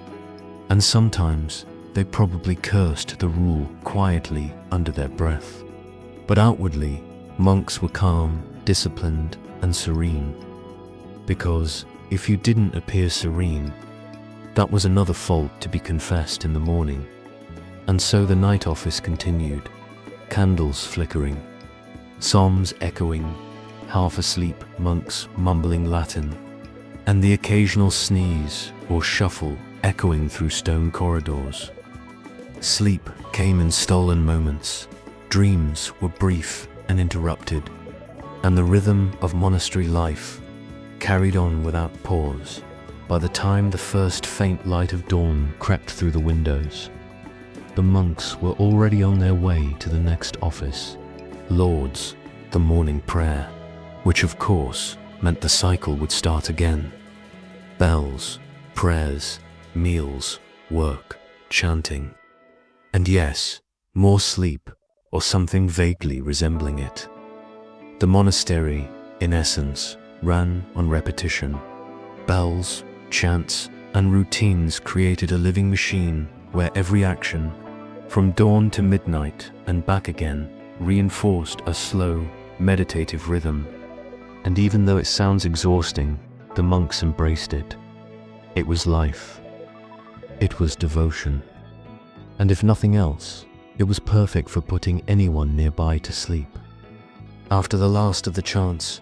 And sometimes they probably cursed the rule quietly under their breath. But outwardly, monks were calm, disciplined, and serene. Because if you didn't appear serene, that was another fault to be confessed in the morning. And so the night office continued, candles flickering, psalms echoing, half asleep monks mumbling Latin, and the occasional sneeze or shuffle echoing through stone corridors. Sleep came in stolen moments, dreams were brief and interrupted, and the rhythm of monastery life carried on without pause. By the time the first faint light of dawn crept through the windows, the monks were already on their way to the next office, Lauds, the morning prayer, which of course meant the cycle would start again. Bells, prayers, meals, work, chanting, and yes, more sleep or something vaguely resembling it. The monastery, in essence, ran on repetition. Bells, chants, and routines created a living machine where every action, from dawn to midnight and back again, reinforced a slow, meditative rhythm. And even though it sounds exhausting, the monks embraced it. It was life. It was devotion. And if nothing else, it was perfect for putting anyone nearby to sleep. After the last of the chants,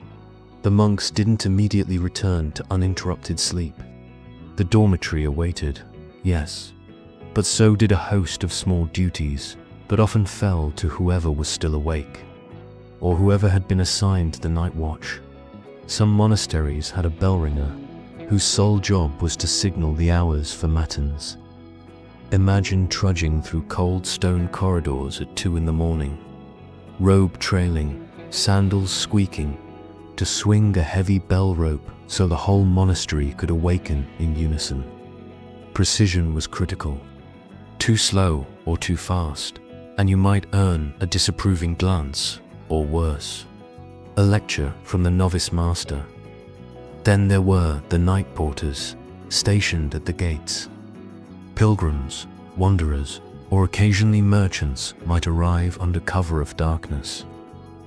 the monks didn't immediately return to uninterrupted sleep. The dormitory awaited, yes, but so did a host of small duties that often fell to whoever was still awake, or whoever had been assigned the night watch. Some monasteries had a bell ringer, whose sole job was to signal the hours for matins. Imagine trudging through cold stone corridors at 2 a.m, robe trailing, sandals squeaking, to swing a heavy bell rope so the whole monastery could awaken in unison. Precision was critical. Too slow or too fast, and you might earn a disapproving glance, or worse, a lecture from the novice master. Then there were the night porters, stationed at the gates. Pilgrims, wanderers, or occasionally merchants might arrive under cover of darkness,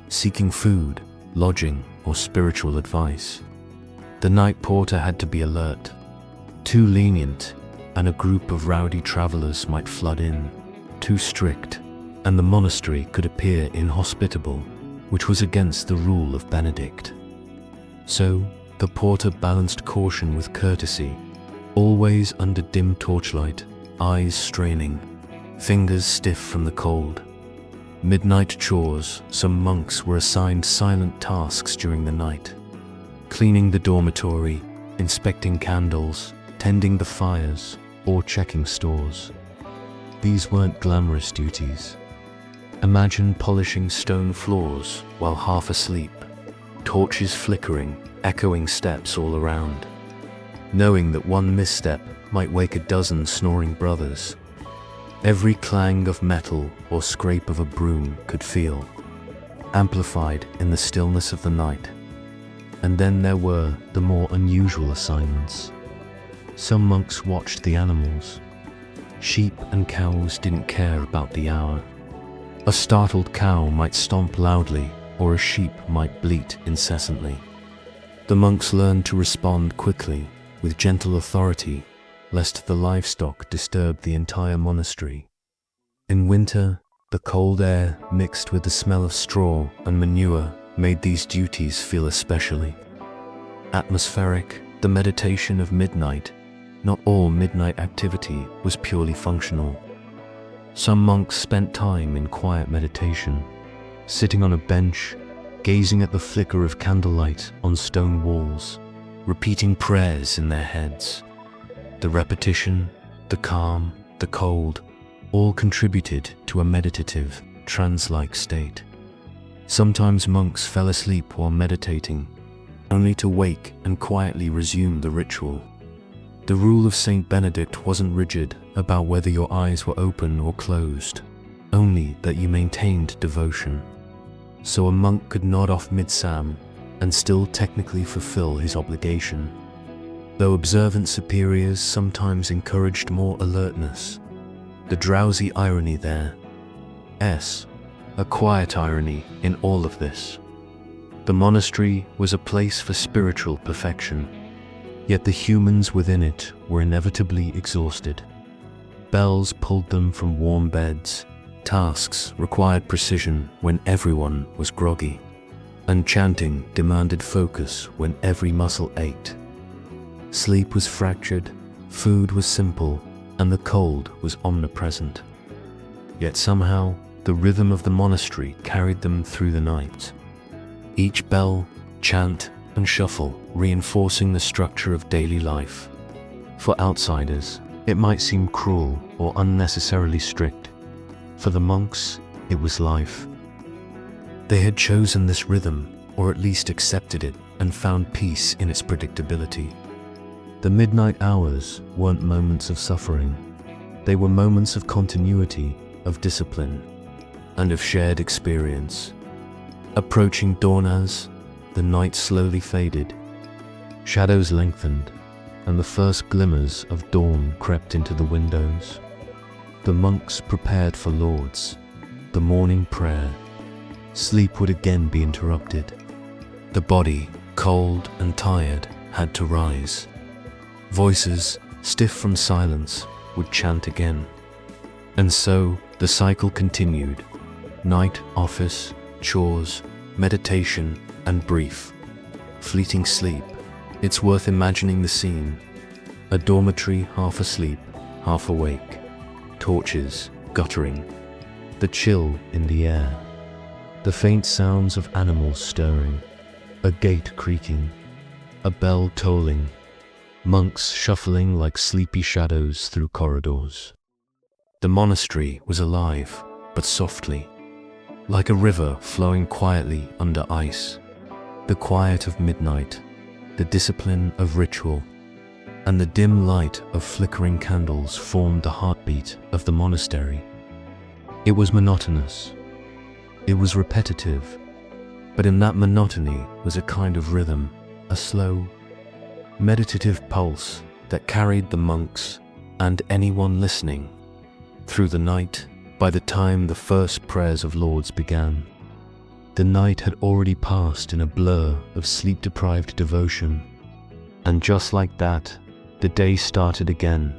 seeking food, lodging, or spiritual advice. The night porter had to be alert. Too lenient, and a group of rowdy travelers might flood in. Too strict, and the monastery could appear inhospitable, which was against the rule of Benedict. So, the porter balanced caution with courtesy, always under dim torchlight, eyes straining, fingers stiff from the cold. Midnight chores, some monks were assigned silent tasks during the night. Cleaning the dormitory, inspecting candles, tending the fires, or checking stores. These weren't glamorous duties. Imagine polishing stone floors while half asleep, torches flickering, echoing steps all around, knowing that one misstep might wake a dozen snoring brothers. Every clang of metal or scrape of a broom could feel, amplified in the stillness of the night. And then there were the more unusual assignments. Some monks watched the animals. Sheep and cows didn't care about the hour. A startled cow might stomp loudly, or a sheep might bleat incessantly. The monks learned to respond quickly, with gentle authority, lest the livestock disturb the entire monastery. In winter, the cold air mixed with the smell of straw and manure made these duties feel especially atmospheric. The meditation of midnight. Not all midnight activity was purely functional. Some monks spent time in quiet meditation, sitting on a bench, gazing at the flicker of candlelight on stone walls, repeating prayers in their heads. The repetition, the calm, the cold, all contributed to a meditative, trance-like state. Sometimes monks fell asleep while meditating, only to wake and quietly resume the ritual. The rule of Saint Benedict wasn't rigid about whether your eyes were open or closed, only that you maintained devotion. So a monk could nod off mid-psalm and still technically fulfill his obligation, though observant superiors sometimes encouraged more alertness. The drowsy irony there. A quiet irony in all of this. The monastery was a place for spiritual perfection, yet the humans within it were inevitably exhausted. Bells pulled them from warm beds, tasks required precision when everyone was groggy, and chanting demanded focus when every muscle ached. Sleep was fractured, food was simple, and the cold was omnipresent. Yet somehow, the rhythm of the monastery carried them through the night. Each bell, chant, and shuffle reinforcing the structure of daily life. For outsiders, it might seem cruel or unnecessarily strict. For the monks, it was life. They had chosen this rhythm, or at least accepted it, and found peace in its predictability. The midnight hours weren't moments of suffering. They were moments of continuity, of discipline, and of shared experience. Approaching dawn as the night slowly faded, shadows lengthened, and the first glimmers of dawn crept into the windows. The monks prepared for Lauds, the morning prayer. Sleep would again be interrupted. The body, cold and tired, had to rise. Voices, stiff from silence, would chant again. And so the cycle continued. Night, office, chores, meditation, and brief, fleeting sleep. It's worth imagining the scene. A dormitory half asleep, half awake. Torches guttering. The chill in the air. The faint sounds of animals stirring. A gate creaking. A bell tolling. Monks shuffling like sleepy shadows through corridors. The monastery was alive, but softly, like a river flowing quietly under ice. The quiet of midnight, the discipline of ritual, and the dim light of flickering candles formed the heartbeat of the monastery. It was monotonous. It was repetitive, but in that monotony was a kind of rhythm, a slow, meditative pulse that carried the monks and anyone listening through the night. By the time the first prayers of Lauds began, the night had already passed in a blur of sleep-deprived devotion, and just like that, the day started again.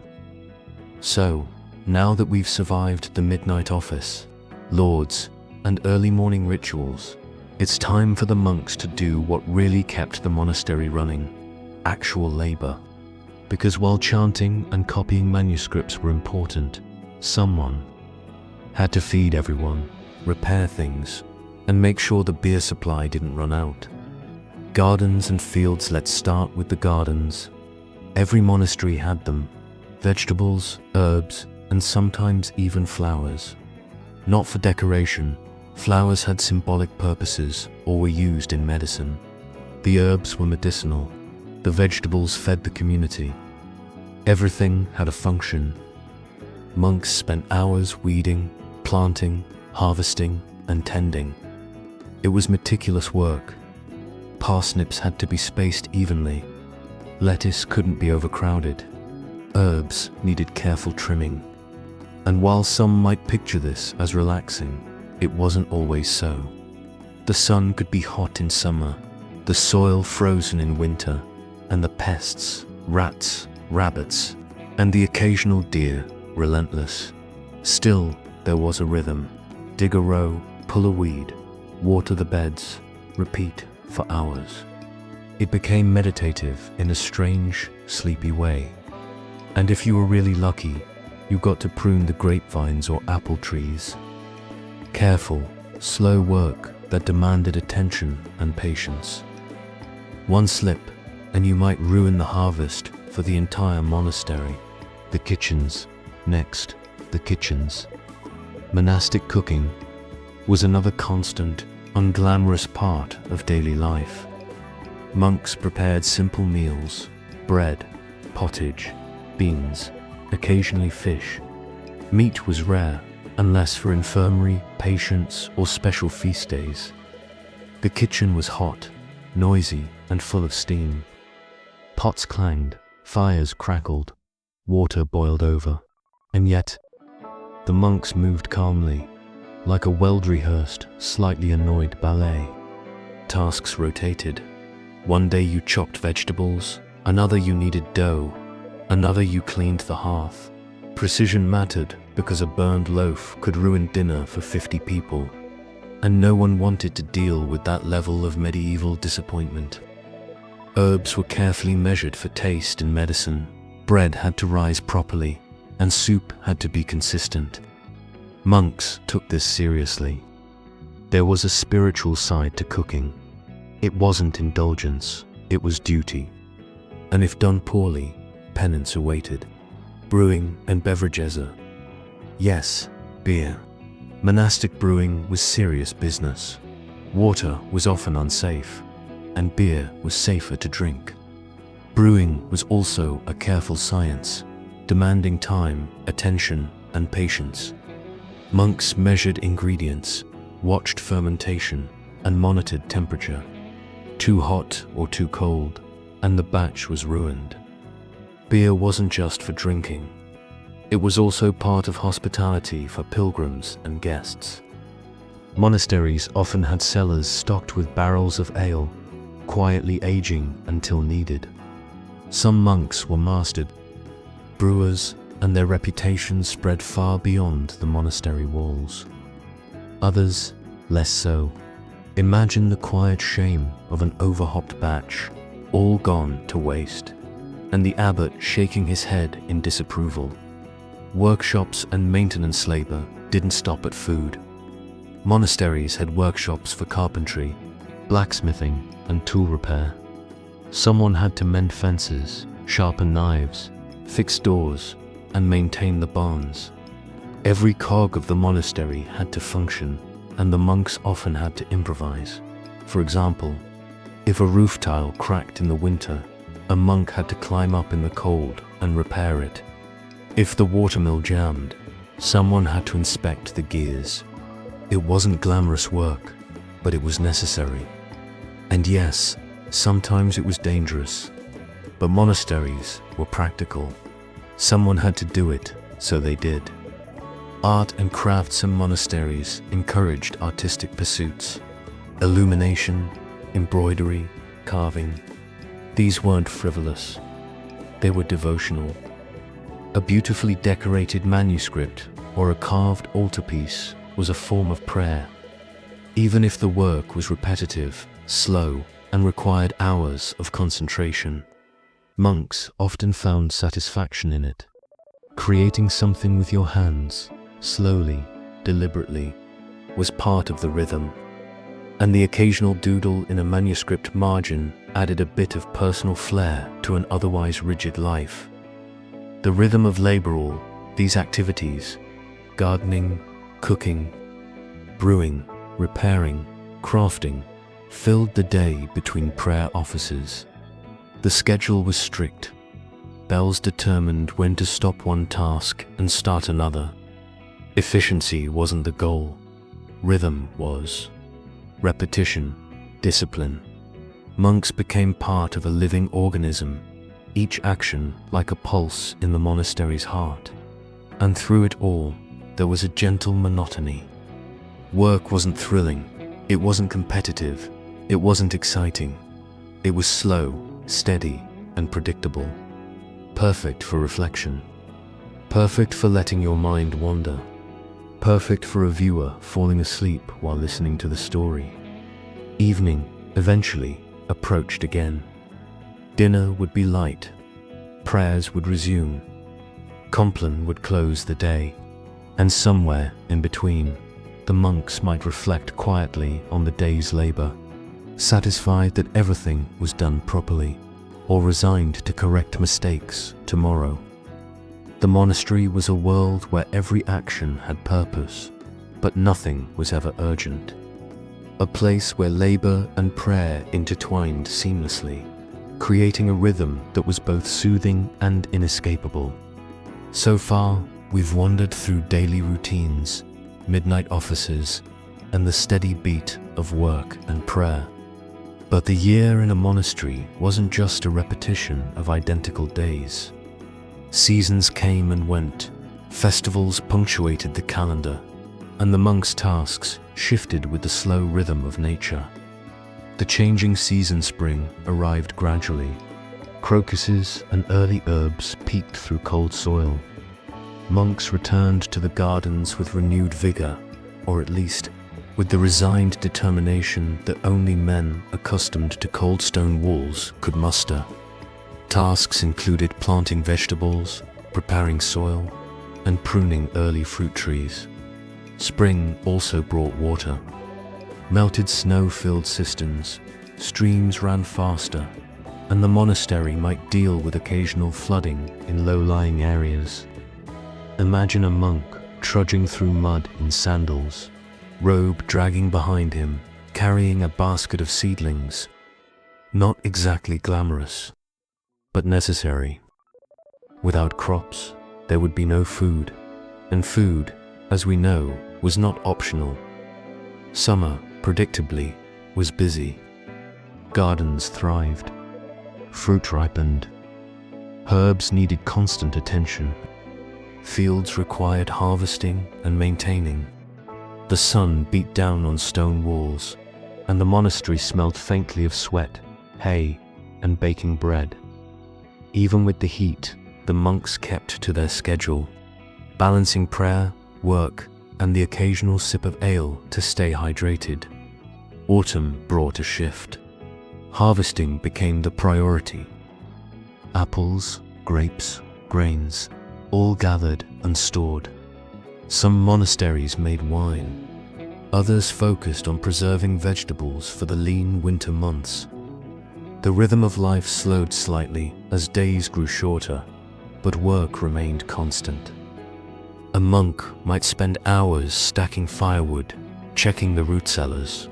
So, now that we've survived the midnight office, Lauds, and early morning rituals, it's time for the monks to do what really kept the monastery running: actual labor. Because while chanting and copying manuscripts were important, someone had to feed everyone, repair things, and make sure the beer supply didn't run out. Gardens and fields. Let's start with the gardens. Every monastery had them: vegetables, herbs, and sometimes even flowers. Not for decoration, flowers had symbolic purposes or were used in medicine. The herbs were medicinal. The vegetables fed the community. Everything had a function. Monks spent hours weeding, planting, harvesting, and tending. It was meticulous work. Parsnips had to be spaced evenly. Lettuce couldn't be overcrowded. Herbs needed careful trimming. And while some might picture this as relaxing, it wasn't always so. The sun could be hot in summer, the soil frozen in winter, and the pests, rats, rabbits, and the occasional deer relentless. Still, there was a rhythm. Dig a row, pull a weed, water the beds, repeat for hours. It became meditative in a strange, sleepy way. And if you were really lucky, you got to prune the grapevines or apple trees. Careful, slow work that demanded attention and patience. One slip, and you might ruin the harvest for the entire monastery. The kitchens. Next, the kitchens. Monastic cooking was another constant, unglamorous part of daily life. Monks prepared simple meals: bread, pottage, beans, occasionally fish. Meat was rare, unless for infirmary, patients, or special feast days. The kitchen was hot, noisy, and full of steam. Pots clanged, fires crackled, water boiled over. And yet, the monks moved calmly, like a well-rehearsed, slightly annoyed ballet. Tasks rotated. One day you chopped vegetables, another you kneaded dough, another you cleaned the hearth. Precision mattered because a burned loaf could ruin dinner for 50 people, and no one wanted to deal with that level of medieval disappointment. Herbs were carefully measured for taste and medicine. Bread had to rise properly, and soup had to be consistent. Monks took this seriously. There was a spiritual side to cooking. It wasn't indulgence, it was duty. And if done poorly, penance awaited. Brewing and beverages. Yes, beer. Monastic brewing was serious business. Water was often unsafe, and beer was safer to drink. Brewing was also a careful science, demanding time, attention, and patience. Monks measured ingredients, watched fermentation, and monitored temperature. Too hot or too cold, and the batch was ruined. Beer wasn't just for drinking. It was also part of hospitality for pilgrims and guests. Monasteries often had cellars stocked with barrels of ale, quietly aging until needed. Some monks were mastered brewers, and their reputation spread far beyond the monastery walls. Others, less so. Imagine the quiet shame of an overhopped batch, all gone to waste, and the abbot shaking his head in disapproval. Workshops and maintenance labor didn't stop at food. Monasteries had workshops for carpentry, blacksmithing, and tool repair. Someone had to mend fences, sharpen knives, fix doors, and maintain the barns. Every cog of the monastery had to function, and the monks often had to improvise. For example, if a roof tile cracked in the winter, a monk had to climb up in the cold and repair it. If the watermill jammed, someone had to inspect the gears. It wasn't glamorous work, but it was necessary. And yes, sometimes it was dangerous, but monasteries were practical. Someone had to do it, so they did. Art and crafts in monasteries encouraged artistic pursuits. Illumination, embroidery, carving. These weren't frivolous. They were devotional. A beautifully decorated manuscript or a carved altarpiece was a form of prayer. Even if the work was repetitive, slow, and required hours of concentration, monks often found satisfaction in it. Creating something with your hands, slowly, deliberately, was part of the rhythm. and the occasional doodle in a manuscript margin added a bit of personal flair to an otherwise rigid life. The rhythm of labor, all these activities, gardening, cooking, brewing, repairing, crafting, filled the day between prayer offices. The schedule was strict. Bells determined when to stop one task and start another. Efficiency wasn't the goal. Rhythm was. Repetition, discipline. Monks became part of a living organism, each action like a pulse in the monastery's heart. And through it all, there was a gentle monotony. Work wasn't thrilling, it wasn't competitive, it wasn't exciting. It was slow, steady, and predictable. Perfect for reflection. Perfect for letting your mind wander. Perfect for a viewer falling asleep while listening to the story. Evening, eventually, approached again. Dinner would be light. Prayers would resume. Compline would close the day. And somewhere in between, the monks might reflect quietly on the day's labor, satisfied that everything was done properly, or resigned to correct mistakes tomorrow. The monastery was a world where every action had purpose, but nothing was ever urgent. A place where labor and prayer intertwined seamlessly, creating a rhythm that was both soothing and inescapable. So far, we've wandered through daily routines, midnight offices, and the steady beat of work and prayer. But the year in a monastery wasn't just a repetition of identical days. Seasons came and went, festivals punctuated the calendar, and the monks' tasks shifted with the slow rhythm of nature. The changing season spring arrived gradually. Crocuses and early herbs peeked through cold soil. Monks returned to the gardens with renewed vigor, or at least with the resigned determination that only men accustomed to cold stone walls could muster. Tasks included planting vegetables, preparing soil, and pruning early fruit trees. Spring also brought water. Melted snow filled cisterns, streams ran faster, and the monastery might deal with occasional flooding in low-lying areas. Imagine a monk trudging through mud in sandals, robe dragging behind him, carrying a basket of seedlings. Not exactly glamorous, but necessary. Without crops, there would be no food, and food, as we know, was not optional. Summer, predictably, was busy. Gardens thrived. Fruit ripened. Herbs needed constant attention. Fields required harvesting and maintaining. The sun beat down on stone walls, and the monastery smelled faintly of sweat, hay, and baking bread. Even with the heat, the monks kept to their schedule, balancing prayer, work, and the occasional sip of ale to stay hydrated. Autumn brought a shift. Harvesting became the priority. Apples, grapes, grains, all gathered and stored. Some monasteries made wine. Others focused on preserving vegetables for the lean winter months. The rhythm of life slowed slightly as days grew shorter, but work remained constant. A monk might spend hours stacking firewood, checking the root cellars,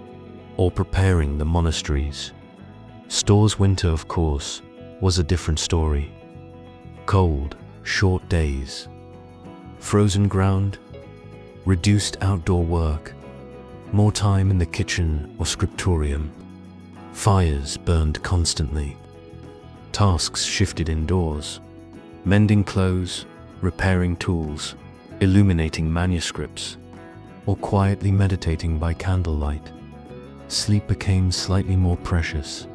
or preparing the monasteries. Stor's winter, of course, was a different story. Cold, short days, frozen ground, reduced outdoor work, more time in the kitchen or scriptorium. Fires burned constantly. Tasks shifted indoors, mending clothes, repairing tools, illuminating manuscripts, or quietly meditating by candlelight. Sleep became slightly more precious.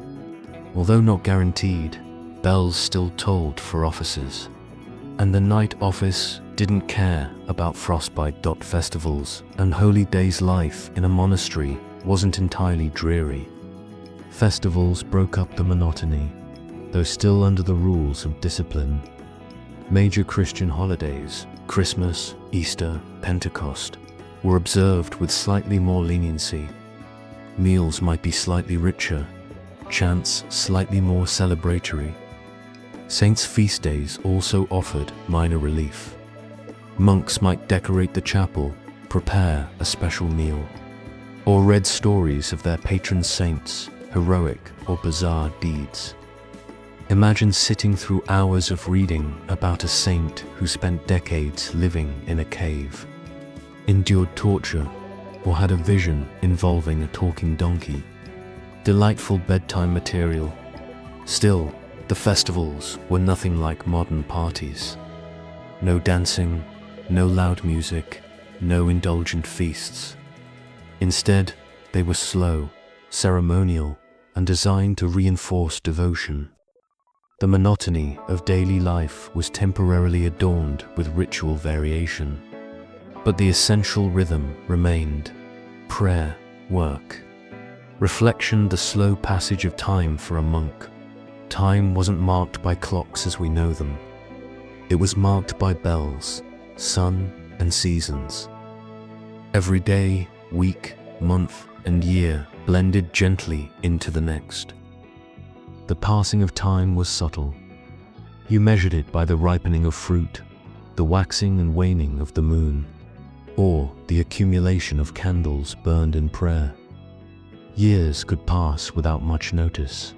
Although not guaranteed, bells still tolled for offices, and the night office didn't care about frostbite. Festivals and holy days. Life in a monastery wasn't entirely dreary. Festivals broke up the monotony, though still under the rules of discipline. Major Christian holidays, Christmas, Easter, Pentecost, were observed with slightly more leniency. Meals might be slightly richer, chants slightly more celebratory. Saints' feast days also offered minor relief. Monks might decorate the chapel, prepare a special meal, or read stories of their patron saints' heroic or bizarre deeds. Imagine sitting through hours of reading about a saint who spent decades living in a cave, endured torture, or had a vision involving a talking donkey. Delightful bedtime material. Still, the festivals were nothing like modern parties. No dancing, no loud music, no indulgent feasts. Instead, they were slow, ceremonial, and designed to reinforce devotion. The monotony of daily life was temporarily adorned with ritual variation, but the essential rhythm remained: prayer, work, reflection, the slow passage of time for a monk. Time wasn't marked by clocks as we know them. It was marked by bells, sun, and seasons. Every day, week, month, and year blended gently into the next. The passing of time was subtle. You measured it by the ripening of fruit, the waxing and waning of the moon, or the accumulation of candles burned in prayer. Years could pass without much notice.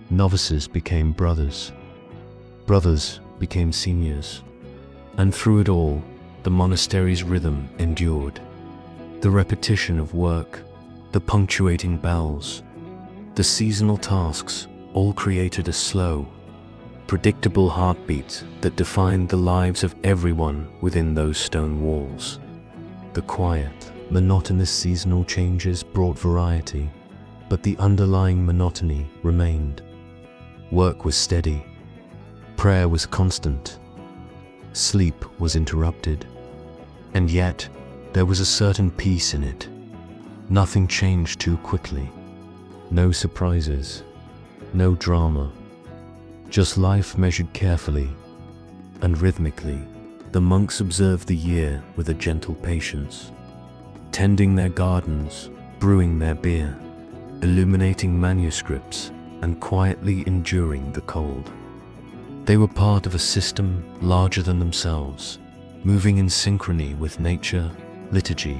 Novices became brothers. Brothers became seniors. And through it all, the monastery's rhythm endured. The repetition of work, the punctuating bells, the seasonal tasks all created a slow, predictable heartbeat that defined the lives of everyone within those stone walls. The quiet, monotonous seasonal changes brought variety, but the underlying monotony remained. Work was steady. Prayer was constant. Sleep was interrupted. And yet, there was a certain peace in it. Nothing changed too quickly. No surprises. No drama. Just life measured carefully and rhythmically. The monks observed the year with a gentle patience, tending their gardens, brewing their beer, illuminating manuscripts, and quietly enduring the cold. They were part of a system larger than themselves, moving in synchrony with nature, liturgy,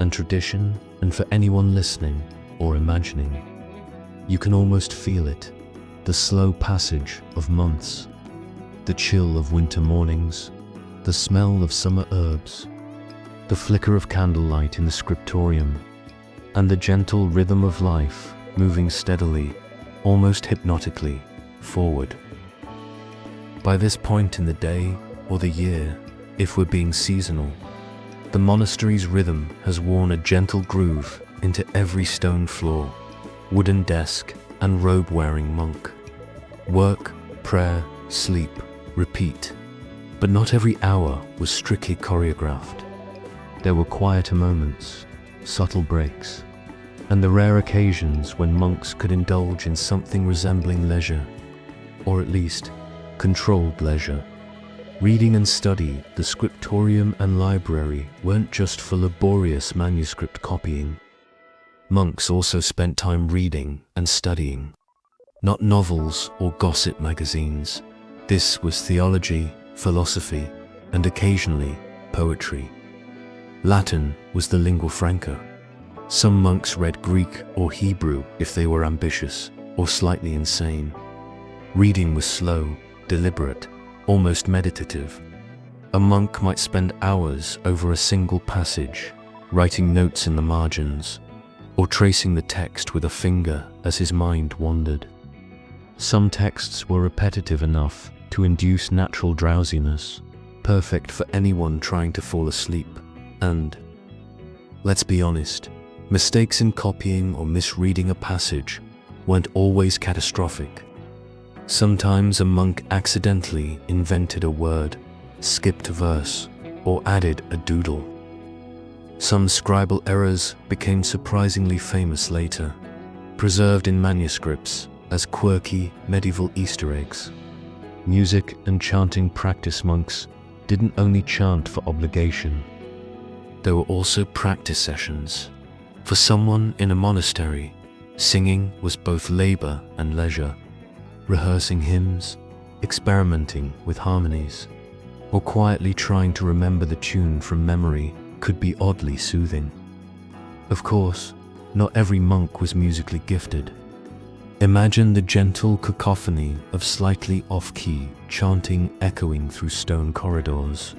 and tradition. And for anyone listening or imagining, you can almost feel it, the slow passage of months, the chill of winter mornings, the smell of summer herbs, the flicker of candlelight in the scriptorium, and the gentle rhythm of life moving steadily, almost hypnotically, forward. By this point in the day or the year, if we're being seasonal, the monastery's rhythm has worn a gentle groove into every stone floor, wooden desk, and robe-wearing monk. Work, prayer, sleep, repeat. But not every hour was strictly choreographed. There were quieter moments, subtle breaks, and the rare occasions when monks could indulge in something resembling leisure, or at least controlled leisure. Reading and study, the scriptorium and library weren't just for laborious manuscript copying. Monks also spent time reading and studying, not novels or gossip magazines. This was theology, philosophy, and occasionally poetry. Latin was the lingua franca. Some monks read Greek or Hebrew if they were ambitious or slightly insane. Reading was slow, deliberate, almost meditative. A monk might spend hours over a single passage, writing notes in the margins, or tracing the text with a finger as his mind wandered. Some texts were repetitive enough to induce natural drowsiness, perfect for anyone trying to fall asleep. And, let's be honest, mistakes in copying or misreading a passage weren't always catastrophic. Sometimes a monk accidentally invented a word, skipped a verse, or added a doodle. Some scribal errors became surprisingly famous later, preserved in manuscripts as quirky medieval Easter eggs. Music and chanting practice monks didn't only chant for obligation. There were also practice sessions, For someone in a monastery, singing was both labor and leisure, rehearsing hymns, experimenting with harmonies, or quietly trying to remember the tune from memory could be oddly soothing. Of course, not every monk was musically gifted. Imagine the gentle cacophony of slightly off-key chanting echoing through stone corridors.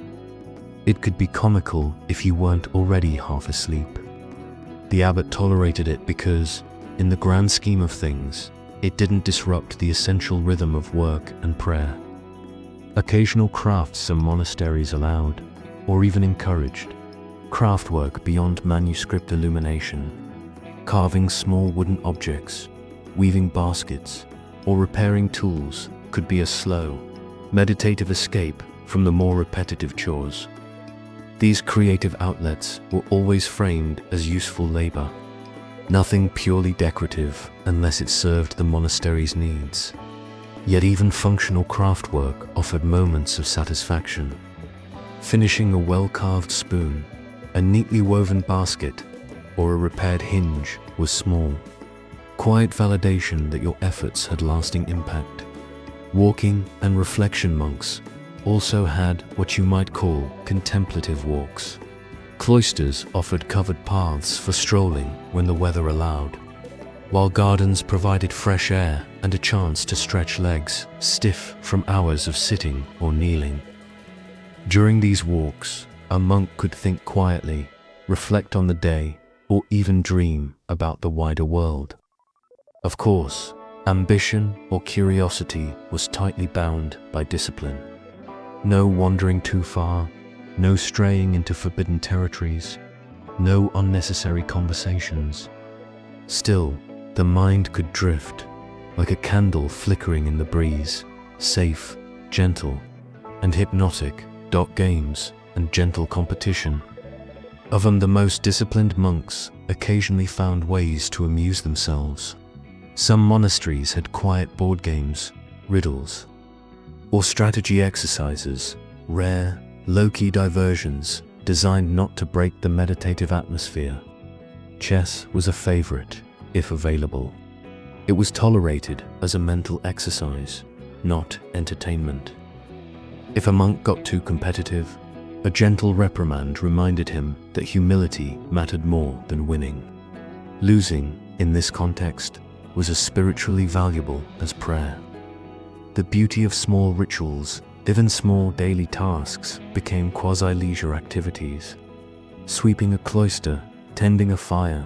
It could be comical if you weren't already half asleep. The abbot tolerated it because, in the grand scheme of things, it didn't disrupt the essential rhythm of work and prayer. Occasional crafts some monasteries allowed, or even encouraged, craftwork beyond manuscript illumination, carving small wooden objects, weaving baskets, or repairing tools could be a slow, meditative escape from the more repetitive chores. These creative outlets were always framed as useful labor, nothing purely decorative unless it served the monastery's needs. Yet even functional craftwork offered moments of satisfaction. Finishing a well-carved spoon, a neatly woven basket, or a repaired hinge was small, quiet validation that your efforts had lasting impact. Walking and reflection monks also had what you might call contemplative walks. Cloisters offered covered paths for strolling when the weather allowed, while gardens provided fresh air and a chance to stretch legs stiff from hours of sitting or kneeling. During these walks, a monk could think quietly, reflect on the day, or even dream about the wider world. Of course, ambition or curiosity was tightly bound by discipline. No wandering too far, no straying into forbidden territories, no unnecessary conversations. Still, the mind could drift, like a candle flickering in the breeze, safe, gentle, and hypnotic. Games and gentle competition. Even the most disciplined monks occasionally found ways to amuse themselves. Some monasteries had quiet board games, riddles, or strategy exercises, rare, low-key diversions designed not to break the meditative atmosphere. Chess was a favorite, if available. It was tolerated as a mental exercise, not entertainment. If a monk got too competitive, a gentle reprimand reminded him that humility mattered more than winning. Losing, in this context, was as spiritually valuable as prayer. The beauty of small rituals, even small daily tasks, became quasi-leisure activities. Sweeping a cloister, tending a fire,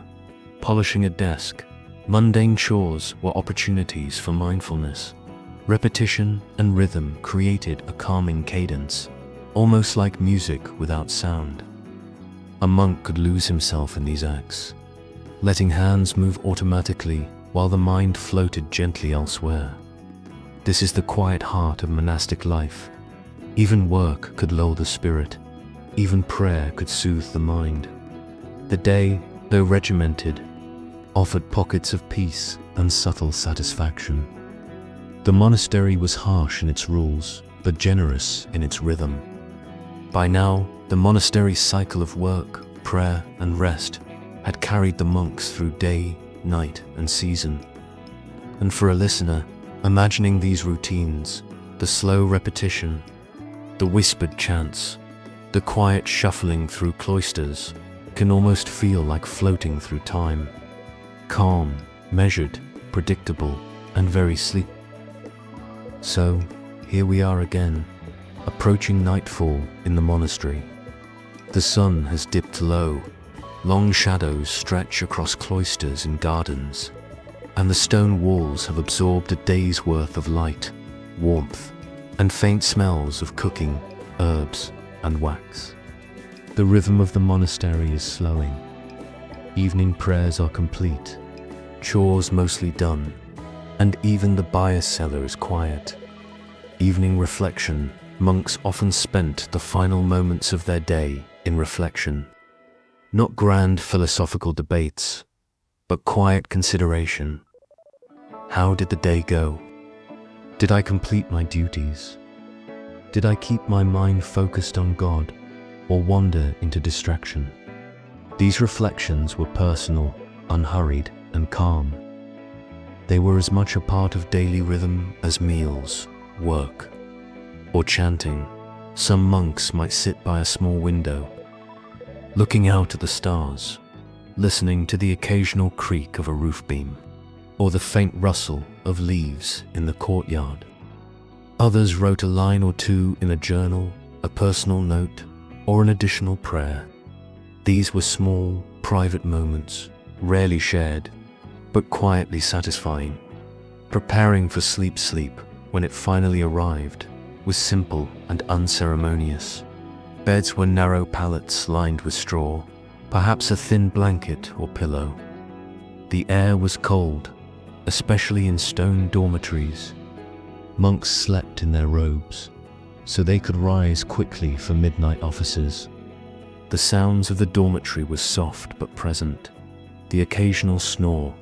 polishing a desk, mundane chores were opportunities for mindfulness. Repetition and rhythm created a calming cadence, almost like music without sound. A monk could lose himself in these acts, letting hands move automatically while the mind floated gently elsewhere. This is the quiet heart of monastic life. Even work could lull the spirit, even prayer could soothe the mind. The day, though regimented, offered pockets of peace and subtle satisfaction. The monastery was harsh in its rules, but generous in its rhythm. By now, the monastery's cycle of work, prayer, and rest had carried the monks through day, night, and season. And for a listener, imagining these routines, the slow repetition, the whispered chants, the quiet shuffling through cloisters, can almost feel like floating through time. Calm, measured, predictable, and very sleep. So, here we are again, approaching nightfall in the monastery. The sun has dipped low, long shadows stretch across cloisters and gardens, and the stone walls have absorbed a day's worth of light, warmth, and faint smells of cooking, herbs, and wax. The rhythm of the monastery is slowing. Evening prayers are complete, chores mostly done, and even the bias cellar is quiet. Evening reflection, monks often spent the final moments of their day in reflection. Not grand philosophical debates, but quiet consideration. How did the day go? Did I complete my duties? Did I keep my mind focused on God, or wander into distraction? These reflections were personal, unhurried, and calm. They were as much a part of daily rhythm as meals, work, or chanting. Some monks might sit by a small window, looking out at the stars, listening to the occasional creak of a roof beam, or the faint rustle of leaves in the courtyard. Others wrote a line or two in a journal, a personal note, or an additional prayer. These were small, private moments, rarely shared, but quietly satisfying. Preparing for sleep when it finally arrived was simple and unceremonious. Beds were narrow pallets lined with straw, perhaps a thin blanket or pillow. The air was cold, especially in stone dormitories. Monks slept in their robes, so they could rise quickly for midnight offices. The sounds of the dormitory were soft but present. The occasional snore,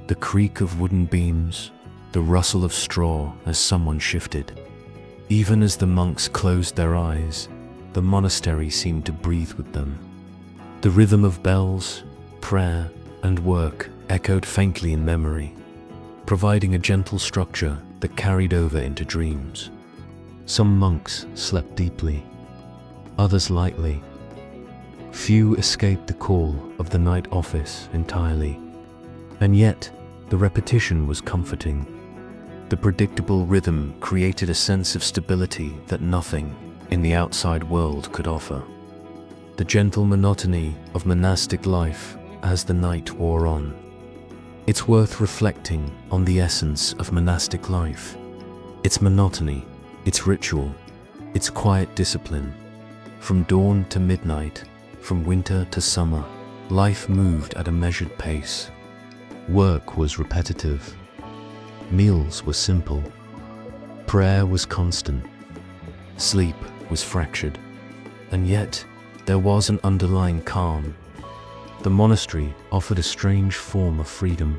the creak of wooden beams, the rustle of straw as someone shifted. Even as the monks closed their eyes, the monastery seemed to breathe with them. The rhythm of bells, prayer, and work echoed faintly in memory, providing a gentle structure that carried over into dreams. Some monks slept deeply, others lightly. Few escaped the call of the night office entirely, and yet the repetition was comforting. The predictable rhythm created a sense of stability that nothing in the outside world could offer. The gentle monotony of monastic life as the night wore on. It's worth reflecting on the essence of monastic life, its monotony, its ritual, its quiet discipline. From dawn to midnight, from winter to summer, life moved at a measured pace. Work was repetitive. Meals were simple. Prayer was constant. Sleep was fractured. And yet, there was an underlying calm. The monastery offered a strange form of freedom.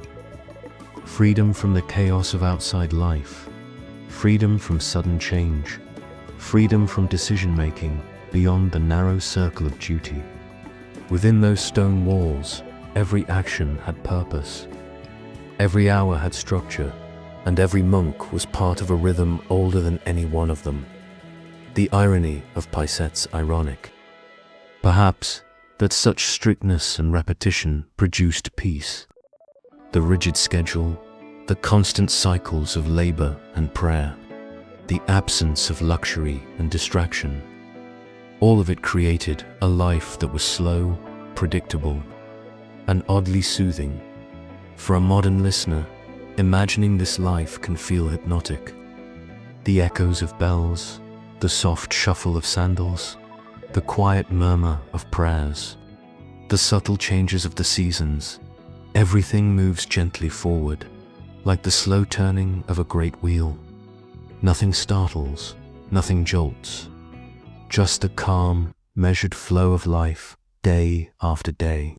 Freedom from the chaos of outside life. Freedom from sudden change. Freedom from decision-making beyond the narrow circle of duty. Within those stone walls, every action had purpose. Every hour had structure, and every monk was part of a rhythm older than any one of them. The irony of Pisette's ironic. Perhaps that such strictness and repetition produced peace. The rigid schedule, the constant cycles of labor and prayer, the absence of luxury and distraction. All of it created a life that was slow, predictable, and oddly soothing. For a modern listener, imagining this life can feel hypnotic. The echoes of bells, the soft shuffle of sandals, the quiet murmur of prayers, the subtle changes of the seasons. Everything moves gently forward, like the slow turning of a great wheel. Nothing startles, nothing jolts. Just the calm, measured flow of life, day after day.